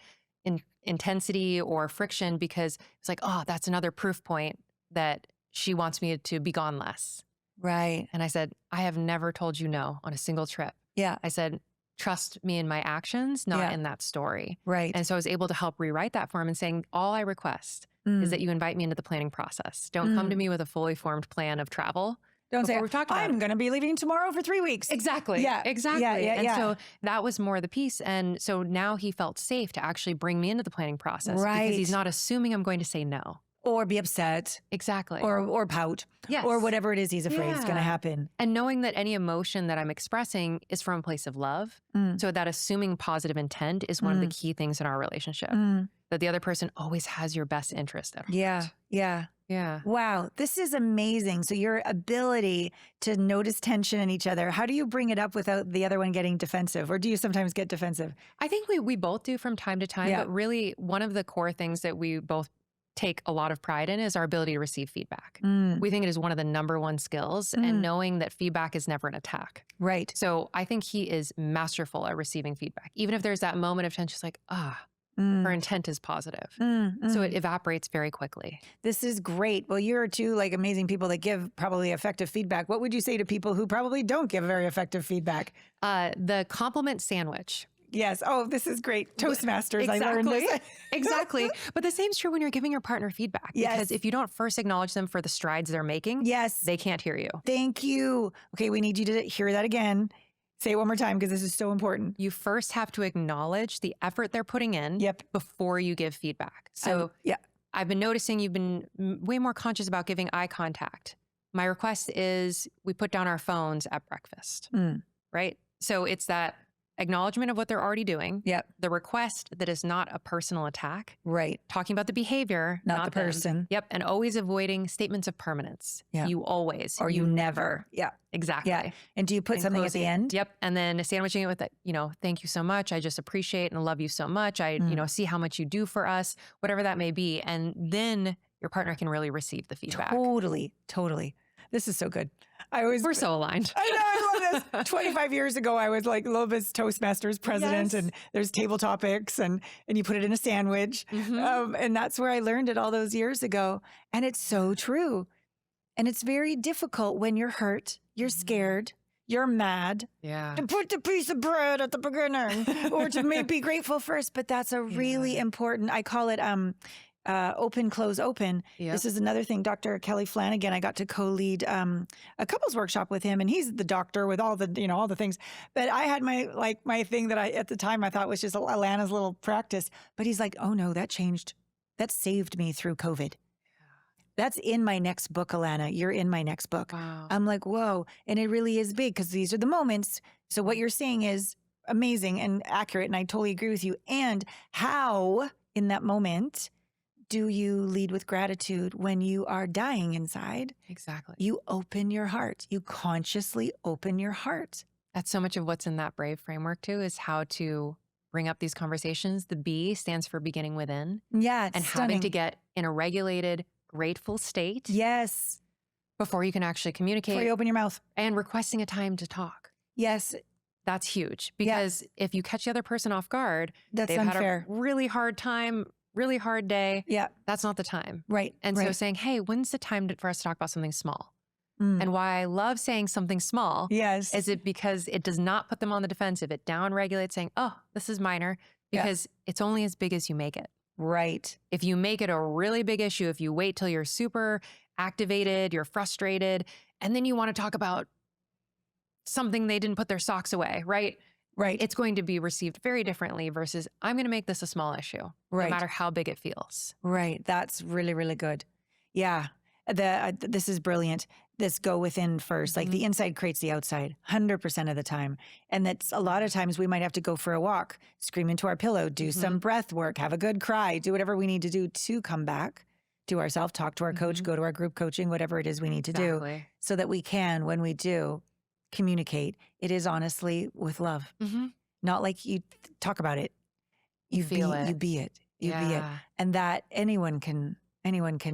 intensity or friction, because it's like, oh, that's another proof point that she wants me to be gone less. Right. And I said, I have never told you no on a single trip. Yeah. I said, trust me in my actions, not in that story. Right. And so I was able to help rewrite that for him and saying, all I request is that you invite me into the planning process. Don't come to me with a fully formed plan of travel. Don't say, I'm going to be leaving tomorrow for 3 weeks. Exactly. Yeah. Exactly. Yeah. So that was more the piece. And so now he felt safe to actually bring me into the planning process. Right. Because he's not assuming I'm going to say no. Or be upset. Exactly. Or pout. Yes. Or whatever it is he's afraid is going to happen. And knowing that any emotion that I'm expressing is from a place of love. So that assuming positive intent is one of the key things in our relationship. That the other person always has your best interest at heart. Yeah. Wow. This is amazing. So your ability to notice tension in each other, how do you bring it up without the other one getting defensive? Or do you sometimes get defensive? I think we both do from time to time. But really, one of the core things that we both take a lot of pride in is our ability to receive feedback. We think it is one of the number one skills, and knowing that feedback is never an attack. Right. So I think he is masterful at receiving feedback. Even if there's that moment of tension, it's like, her intent is positive. So it evaporates very quickly. This is great. Well, you're two like amazing people that give probably effective feedback. What would you say to people who probably don't give very effective feedback? The compliment sandwich. Yes. Oh, this is great. Toastmasters. Exactly. I learned this. Exactly. But the same is true when you're giving your partner feedback. Because if you don't first acknowledge them for the strides they're making, they can't hear you. Thank you. Okay, we need you to hear that again. Say it one more time, because this is so important. You first have to acknowledge the effort they're putting in before you give feedback. So I've been noticing you've been way more conscious about giving eye contact. My request is we put down our phones at breakfast, right? So it's that acknowledgement of what they're already doing. Yep. The request that is not a personal attack. Right. Talking about the behavior, Not the them. person. Yep. And always avoiding statements of permanence. Yeah. You always. Or you never. Yeah. Exactly. Yeah. And do you put something at the end? Yep. And then sandwiching it with, thank you so much. I just appreciate and love you so much. I, see how much you do for us, whatever that may be. And then your partner can really receive the feedback. Totally. This is so good. We're so aligned. I know, I love this. 25 years ago, I was like Lova's Toastmasters president, and there's table topics, and you put it in a sandwich. And that's where I learned it all those years ago. And it's so true. And it's very difficult when you're hurt, you're scared, you're mad. Yeah. To put the piece of bread at the beginning or to be grateful first. But that's a really important, I call it open, close, open. Yep. This is another thing. Dr. Kelly Flanagan, I got to co-lead a couples workshop with him, and he's the doctor with all the, all the things. But I had my thing that at the time I thought was just Allana's little practice. But he's like, oh no, that changed. That saved me through COVID. That's in my next book, Allana. You're in my next book. Wow. I'm like, whoa. And it really is big because these are the moments. So what you're saying is amazing and accurate. And I totally agree with you. And how in that moment do you lead with gratitude when you are dying inside? Exactly. You open your heart. You consciously open your heart. That's so much of what's in that BRAVE framework too, is how to bring up these conversations. The B stands for beginning within. Yeah. And stunning. having to get in a regulated, grateful state. Yes. Before you can actually communicate. Before you open your mouth. And requesting a time to talk. Yes. That's huge because if you catch the other person off guard, that's they've unfair. had a really hard time, really hard day. Yeah. That's not the time. Right. And so saying, hey, when's the time for us to talk about something small? And why I love saying something small is it because it does not put them on the defensive. It down-regulates saying, oh, this is minor, because it's only as big as you make it. Right. If you make it a really big issue, if you wait till you're super activated, you're frustrated, and then you want to talk about something they didn't put their socks away, right? Right. It's going to be received very differently versus I'm going to make this a small issue, no matter how big it feels. Right. That's really, really good. Yeah. This is brilliant. This go within first, like the inside creates the outside 100% of the time. And that's a lot of times we might have to go for a walk, scream into our pillow, do some breath work, have a good cry, do whatever we need to do to come back to ourselves, talk to our coach, go to our group coaching, whatever it is we need to do so that we can, when we do communicate, it is honestly with love. Not like you talk about it. You feel it. You be it. You be it. And that anyone can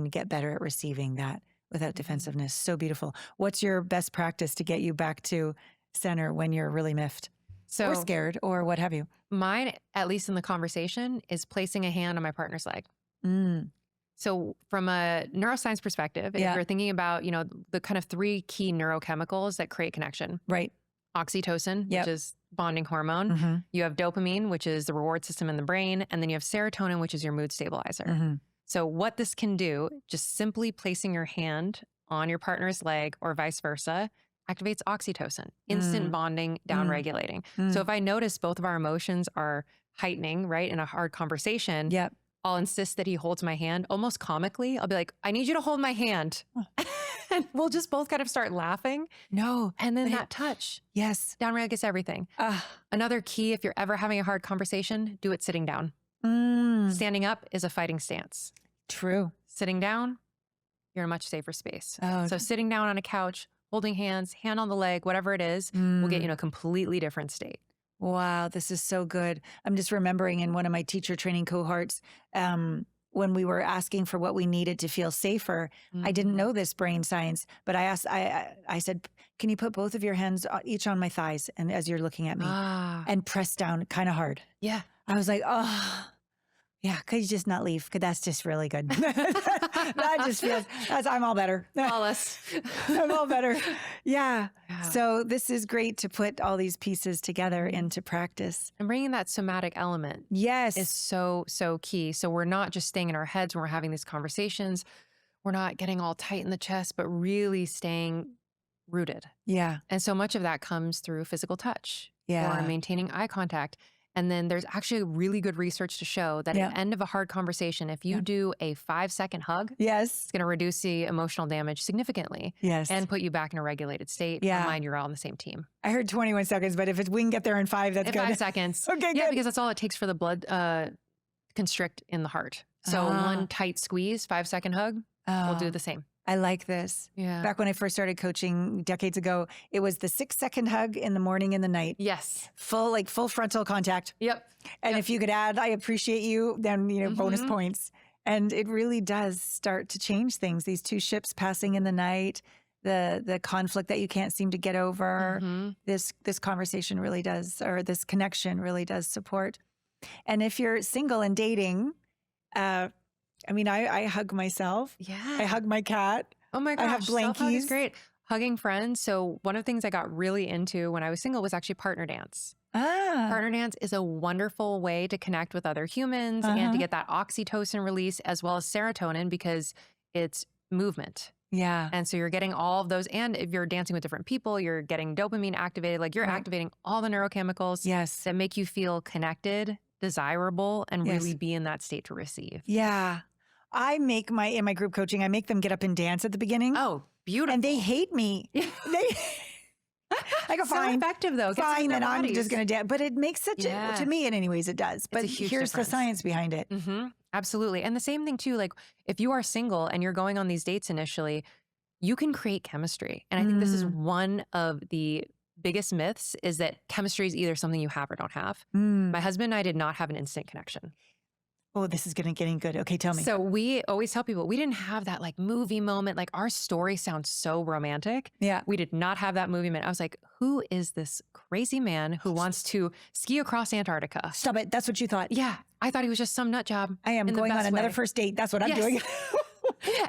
get better at receiving that without defensiveness. So beautiful. What's your best practice to get you back to center when you're really miffed or scared or what have you? Mine, at least in the conversation, is placing a hand on my partner's leg. So from a neuroscience perspective, if you're thinking about, the kind of 3 key neurochemicals that create connection. Right. Oxytocin, which is bonding hormone. You have dopamine, which is the reward system in the brain. And then you have serotonin, which is your mood stabilizer. So what this can do, just simply placing your hand on your partner's leg or vice versa, activates oxytocin, instant bonding, down regulating. So if I notice both of our emotions are heightening, right, in a hard conversation, I'll insist that he holds my hand almost comically. I'll be like, I need you to hold my hand. And we'll just both kind of start laughing. And then that touch. Down regulates everything. Another key, if you're ever having a hard conversation, do it sitting down. Standing up is a fighting stance. True. Sitting down, you're in a much safer space. So sitting down on a couch, holding hands, hand on the leg, whatever it is, will get you in a completely different state. Wow, this is so good. I'm just remembering in one of my teacher training cohorts, when we were asking for what we needed to feel safer, I didn't know this brain science, but I asked, I said, can you put both of your hands each on my thighs and as you're looking at me and press down kind of hard? I was like, oh, yeah, could you just not leave? Because that's just really good. That just feels, I'm all better. Flawless. I'm all better. Yeah. So this is great to put all these pieces together into practice. And bringing that somatic element is so, so key. So we're not just staying in our heads when we're having these conversations. We're not getting all tight in the chest, but really staying rooted. Yeah. And so much of that comes through physical touch or maintaining eye contact. And then there's actually really good research to show that at the end of a hard conversation, if you do a 5-second hug, it's going to reduce the emotional damage significantly and put you back in a regulated state. Remind you're all on the same team. I heard 21 seconds, but if we can get there in 5, that's good. 5 seconds. Okay, yeah, good. because that's all it takes for the blood constrict in the heart. So one tight squeeze, 5-second hug, will do the same. I like this. Yeah. Back when I first started coaching decades ago, it was the 6-second hug in the morning and the night. Yes. Full frontal contact. Yep. And if you could add, I appreciate you, then, bonus points. And it really does start to change things. These 2 ships passing in the night, the conflict that you can't seem to get over. This conversation really does, or this connection really does support. And if you're single and dating, I hug myself. Yeah. I hug my cat. Oh my gosh. I have blankies. Self-hug is great. Hugging friends. So one of the things I got really into when I was single was actually partner dance. Partner dance is a wonderful way to connect with other humans and to get that oxytocin release as well as serotonin because it's movement. Yeah. And so you're getting all of those. And if you're dancing with different people, you're getting dopamine activated. Like you're activating all the neurochemicals that make you feel connected, desirable, and really be in that state to receive. Yeah. I make in my group coaching, I make them get up and dance at the beginning. Oh, beautiful. And they hate me. I go, fine. So effective though. Fine, then I'm just going to dance. But it makes such to me, in anyways, it does. But here's the science behind it. Absolutely. And the same thing too, like if you are single and you're going on these dates initially, you can create chemistry. And I think this is one of the biggest myths is that chemistry is either something you have or don't have. My husband and I did not have an instant connection. Oh, this is getting good. Okay, tell me. So we always tell people we didn't have that like movie moment. Like our story sounds so romantic. Yeah. We did not have that movie moment. I was like, who is this crazy man who wants to ski across Antarctica? Stop it. That's what you thought. Yeah. I thought he was just some nut job. I am going on another first date. That's what I'm doing.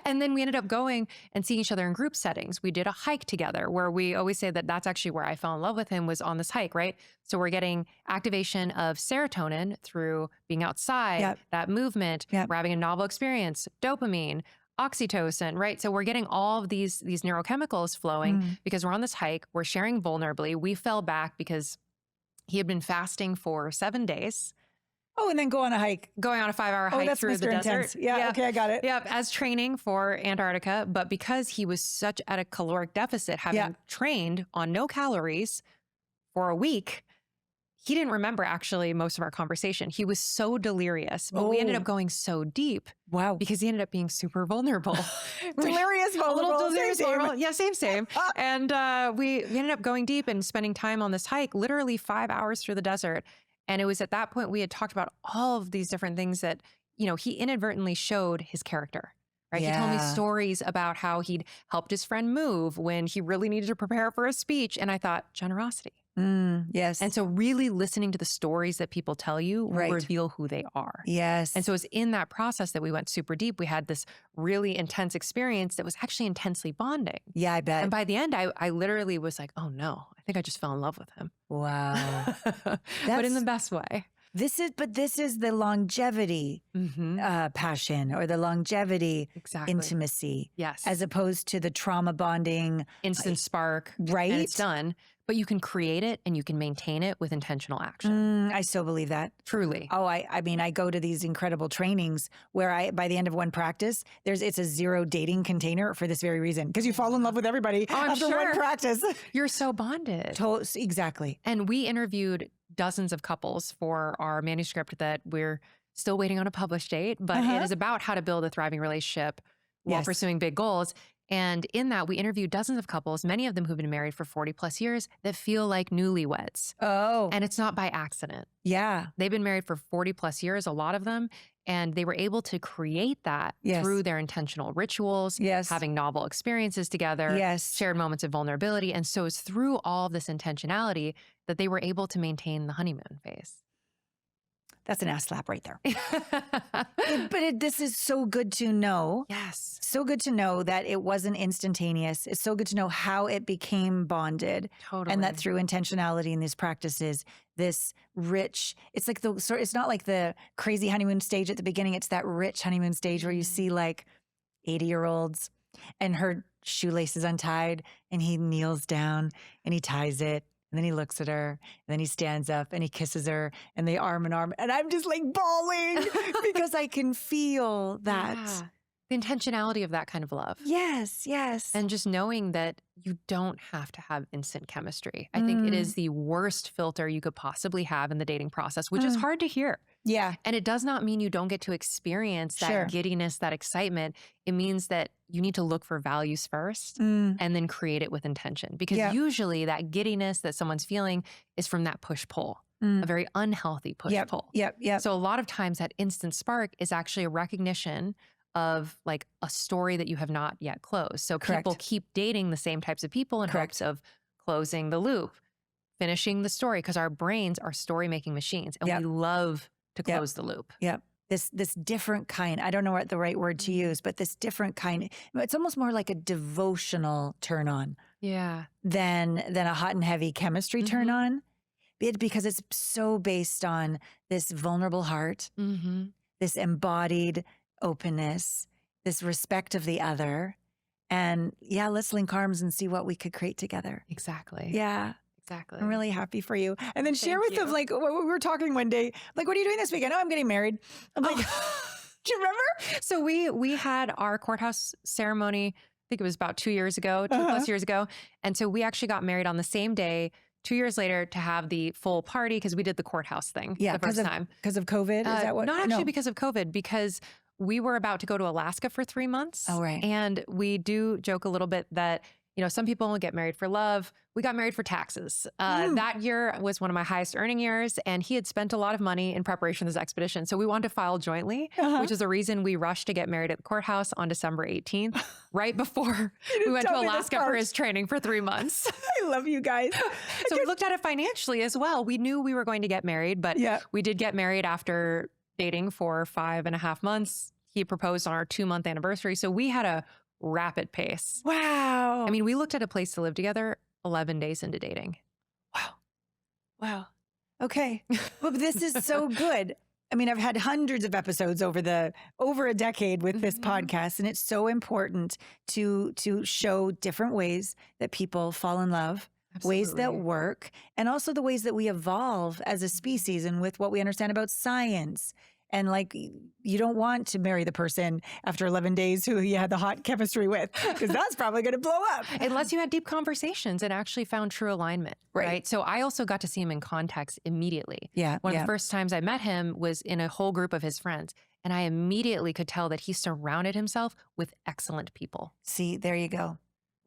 And then we ended up going and seeing each other in group settings. We did a hike together where we always say that that's actually where I fell in love with him was on this hike, right? So we're getting activation of serotonin through being outside, that movement, we're having a novel experience, dopamine, oxytocin, right? So we're getting all of these neurochemicals flowing because we're on this hike, we're sharing vulnerably. We fell back because he had been fasting for 7 days. Oh, and then go on a hike. Going on a 5-hour hike through the desert. Yeah, okay, I got it. Yeah, as training for Antarctica. But because he was such at a caloric deficit, having trained on no calories for a week, he didn't remember actually most of our conversation. He was so delirious, but we ended up going so deep. Wow. Because he ended up being super vulnerable. Delirious, vulnerable. A little delirious, vulnerable. Yeah, same. And we ended up going deep and spending time on this hike, literally 5 hours through the desert. And it was at that point we had talked about all of these different things that, he inadvertently showed his character, right? Yeah. He told me stories about how he'd helped his friend move when he really needed to prepare for a speech. And I thought, generosity. Yes. And so really listening to the stories that people tell you will reveal who they are. Yes. And so it's in that process that we went super deep. We had this really intense experience that was actually intensely bonding. Yeah, I bet. And by the end, I literally was like, oh no, I think I just fell in love with him. Wow. But in the best way. This is the longevity passion or the longevity intimacy. Yes. As opposed to the trauma bonding. Instant spark. Right. And it's done. But you can create it and you can maintain it with intentional action. I so believe that. Truly. Oh, I mean, I go to these incredible trainings where by the end of one practice, it's a zero dating container for this very reason. Because you fall in love with everybody after one practice. You're so bonded. Exactly. And we interviewed dozens of couples for our manuscript that we're still waiting on a published date, but it is about how to build a thriving relationship while pursuing big goals. And in that, we interviewed dozens of couples, many of them who've been married for 40 plus years that feel like newlyweds. Oh. And it's not by accident. Yeah. They've been married for 40 plus years, a lot of them. And they were able to create that through their intentional rituals, having novel experiences together, shared moments of vulnerability. And so it's through all this intentionality that they were able to maintain the honeymoon phase. That's an ass slap right there. This is so good to know. Yes. So good to know that it wasn't instantaneous. It's so good to know how it became bonded. Totally. And that through intentionality in these practices, this rich, it's not like the crazy honeymoon stage at the beginning. It's that rich honeymoon stage where you see like 80-year-olds and her shoelace is untied and he kneels down and he ties it. And then he looks at her, and then he stands up and he kisses her, and they arm in arm. And I'm just like bawling because I can feel that. Yeah. The intentionality of that kind of love. Yes, yes. And just knowing that you don't have to have instant chemistry. I think it is the worst filter you could possibly have in the dating process, which is hard to hear. Yeah. And it does not mean you don't get to experience that giddiness, that excitement. It means that you need to look for values first and then create it with intention. Because usually that giddiness that someone's feeling is from that push-pull, a very unhealthy push-pull. Yep. So a lot of times that instant spark is actually a recognition of like a story that you have not yet closed. So people keep dating the same types of people in hopes of closing the loop, finishing the story, because our brains are story-making machines and we love to close the loop. Yep. This different kind, I don't know what the right word to use, but this different kind, it's almost more like a devotional turn on than a hot and heavy chemistry turn on, because it's so based on this vulnerable heart, this embodied openness, this respect of the other. And let's link arms and see what we could create together. Exactly. Yeah. Exactly. I'm really happy for you. And then share with them, like, we were talking one day, like, what are you doing this weekend? Oh, I'm getting married. I'm like, do you remember? So we had our courthouse ceremony, I think it was about 2 years ago, 2+ years ago. And so we actually got married on the same day, 2 years later, to have the full party, because we did the courthouse thing the first time. Because of COVID? Is that what? Not actually because of COVID, because we were about to go to Alaska for 3 months. Oh, right. And we do joke a little bit that, you know, some people get married for love. We got married for taxes. That year was one of my highest earning years, and he had spent a lot of money in preparation for this expedition. So we wanted to file jointly, which is the reason we rushed to get married at the courthouse on December 18th, right before we went to Alaska for his training for 3 months. I love you guys. So we looked at it financially as well. We knew we were going to get married, but we did get married after dating for 5.5 months. He proposed on our 2-month anniversary. So we had a rapid pace. Wow. I mean, we looked at a place to live together 11 days into dating. Wow. Okay. Well, this is so good. I mean, I've had hundreds of episodes over a decade with this podcast, and it's so important to show different ways that people fall in love, ways that work, and also the ways that we evolve as a species and with what we understand about science. And like, you don't want to marry the person after 11 days who you had the hot chemistry with, because that's probably going to blow up. Unless you had deep conversations and actually found true alignment, right? So I also got to see him in context immediately. One of the first times I met him was in a whole group of his friends. And I immediately could tell that he surrounded himself with excellent people. See, there you go.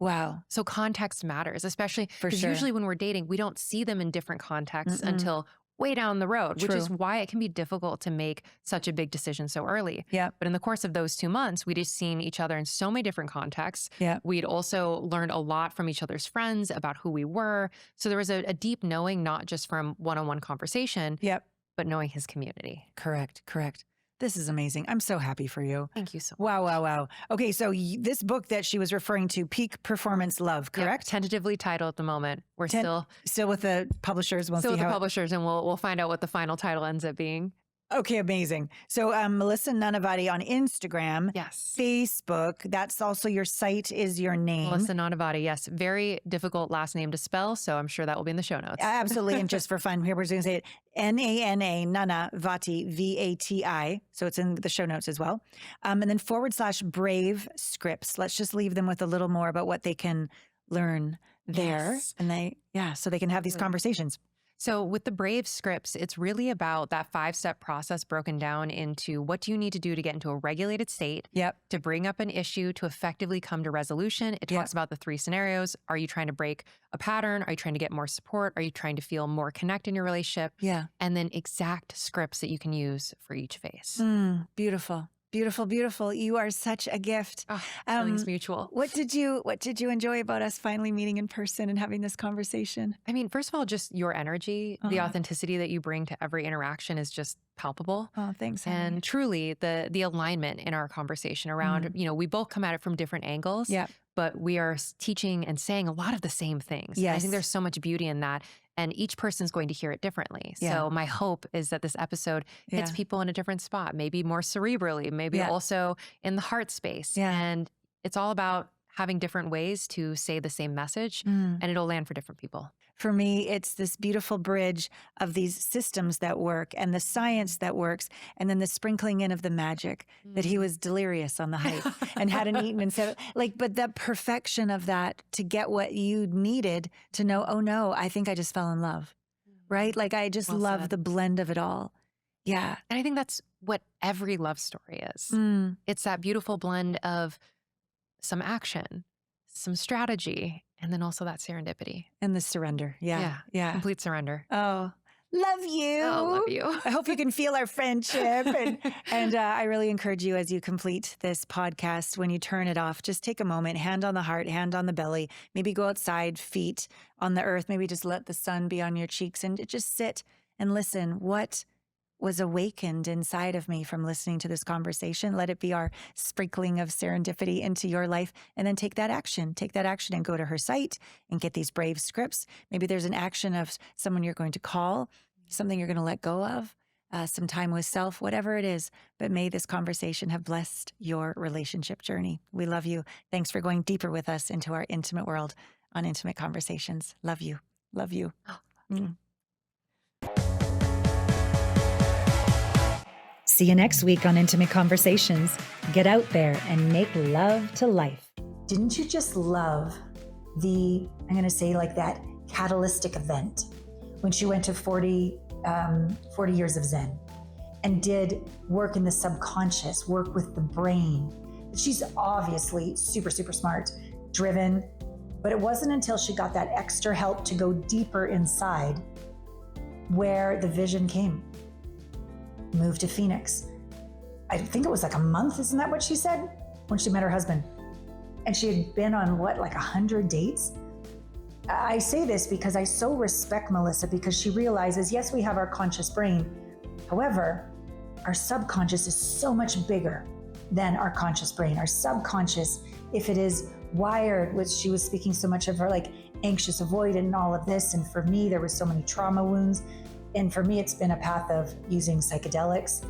Wow. So context matters, especially because usually when we're dating, we don't see them in different contexts until way down the road, which is why it can be difficult to make such a big decision so early. But in the course of those 2 months, we'd just seen each other in so many different contexts. We'd also learned a lot from each other's friends about who we were. So there was a deep knowing, not just from one-on-one conversation, but knowing his community. Correct. This is amazing. I'm so happy for you. Thank you so much. Wow. Okay, so this book that she was referring to, Peak Performance Love, correct? Tentatively titled at the moment. We're still with the publishers. We'll see with the publishers, and we'll find out what the final title ends up being. Okay, amazing. So Melissa Nanavati on Instagram, Facebook. That's also your site is your name. Melissa Nanavati, yes. Very difficult last name to spell, so I'm sure that will be in the show notes. Absolutely, and just for fun, here we're going to say it, Nana, Nanavati, VATI. So it's in the show notes as well. And then /brave scripts. Let's just leave them with a little more about what they can learn there. And so they can have these conversations. So with the Brave scripts, it's really about that 5-step process broken down into what do you need to do to get into a regulated state, to bring up an issue, to effectively come to resolution. It talks about the 3 scenarios. Are you trying to break a pattern? Are you trying to get more support? Are you trying to feel more connected in your relationship? And then exact scripts that you can use for each phase. Beautiful. Beautiful. You are such a gift. Feelings mutual. What did you enjoy about us finally meeting in person and having this conversation? I mean, first of all, just your energy, the authenticity that you bring to every interaction is just palpable. Oh, thanks. And honey. truly the alignment in our conversation around, we both come at it from different angles, but we are teaching and saying a lot of the same things. Yes. I think there's so much beauty in that. And each person's going to hear it differently. So my hope is that this episode hits people in a different spot, maybe more cerebrally, maybe also in the heart space. And it's all about having different ways to say the same message, and it'll land for different people. For me, it's this beautiful bridge of these systems that work and the science that works, and then the sprinkling in of the magic that he was delirious on the hike and hadn't eaten. And so, but the perfection of that to get what you needed to know, oh no, I think I just fell in love, right? Like I just love the blend of it all. Yeah. And I think that's what every love story is. It's that beautiful blend of some action, some strategy, and then also that serendipity. And the surrender. Yeah. Complete surrender. Oh, love you. Oh, love you. I hope you can feel our friendship. And I really encourage you as you complete this podcast, when you turn it off, just take a moment, hand on the heart, hand on the belly, maybe go outside, feet on the earth, maybe just let the sun be on your cheeks and just sit and listen. What was awakened inside of me from listening to this conversation? Let it be our sprinkling of serendipity into your life, and then take that action and go to her site and get these brave scripts. Maybe there's an action of someone you're going to call, something you're going to let go of, some time with self, whatever it is. But may this conversation have blessed your relationship journey. We love you. Thanks for going deeper with us into our intimate world on Intimate Conversations. Love you. Love you. See you next week on Intimate Conversations. Get out there and make love to life. Didn't you just love I'm going to say like that catalytic event when she went to 40 Years of Zen and did work in the subconscious, work with the brain. She's obviously super, super smart, driven, but it wasn't until she got that extra help to go deeper inside where the vision came. Moved to Phoenix. I think it was like a month, isn't that what she said? When she met her husband. And she had been on like 100 dates? I say this because I so respect Melissa, because she realizes, yes, we have our conscious brain. However, our subconscious is so much bigger than our conscious brain. Our subconscious, if it is wired, which she was speaking so much of her like anxious avoidant and all of this. And for me, there was so many trauma wounds. And for me, it's been a path of using psychedelics,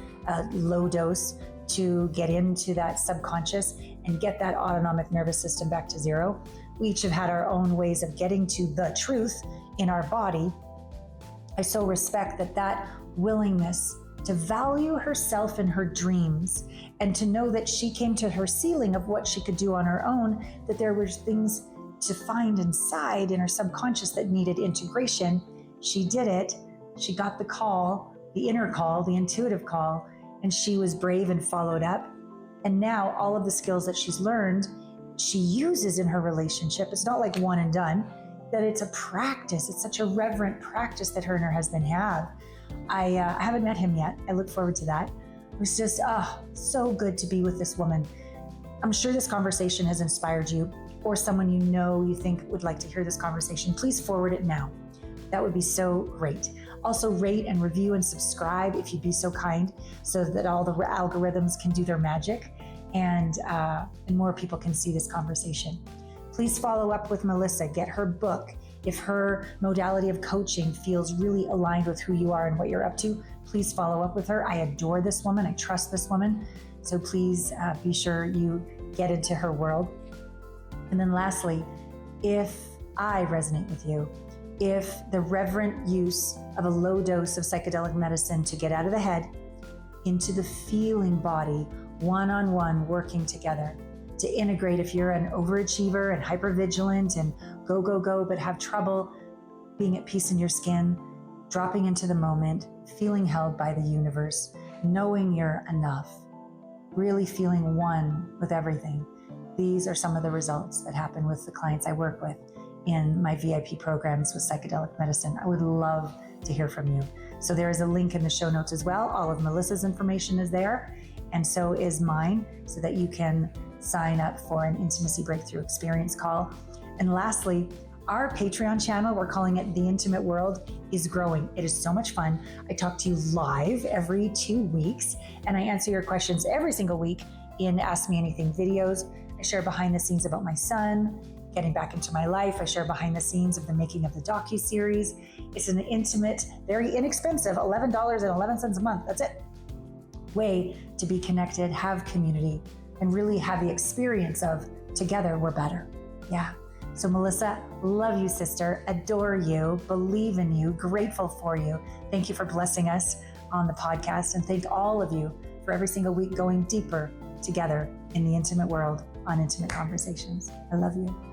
low dose, to get into that subconscious and get that autonomic nervous system back to zero. We each have had our own ways of getting to the truth in our body. I so respect that willingness to value herself and her dreams, and to know that she came to her ceiling of what she could do on her own, that there were things to find inside in her subconscious that needed integration. She did it. She got the call, the inner call, the intuitive call, and she was brave and followed up. And now all of the skills that she's learned, she uses in her relationship. It's not like one and done, that it's a practice. It's such a reverent practice that her and her husband have. I haven't met him yet. I look forward to that. It was just, so good to be with this woman. I'm sure this conversation has inspired you, or someone you think would like to hear this conversation. Please forward it now. That would be so great. Also, rate and review and subscribe if you'd be so kind, so that all the algorithms can do their magic and more people can see this conversation. Please follow up with Melissa. Get her book. If her modality of coaching feels really aligned with who you are and what you're up to, please follow up with her. I adore this woman. I trust this woman. So please be sure you get into her world. And then lastly, if I resonate with you, if the reverent use of a low dose of psychedelic medicine to get out of the head into the feeling body, one-on-one, working together, to integrate if you're an overachiever and hypervigilant and go, but have trouble being at peace in your skin, dropping into the moment, feeling held by the universe, knowing you're enough, really feeling one with everything. These are some of the results that happen with the clients I work with in my VIP programs with psychedelic medicine. I would love to hear from you. So there is a link in the show notes as well. All of Melissa's information is there, and so is mine, so that you can sign up for an Intimacy Breakthrough Experience call. And lastly, our Patreon channel, we're calling it The Intimate World, is growing. It is so much fun. I talk to you live every 2 weeks, and I answer your questions every single week in Ask Me Anything videos. I share behind the scenes about my son getting back into my life. I share behind the scenes of the making of the docu-series. It's an intimate, very inexpensive, $11.11 a month. That's it. Way to be connected, have community, and really have the experience of together we're better. Yeah. So Melissa, love you, sister. Adore you. Believe in you. Grateful for you. Thank you for blessing us on the podcast. And thank all of you for every single week going deeper together in the intimate world on Intimate Conversations. I love you.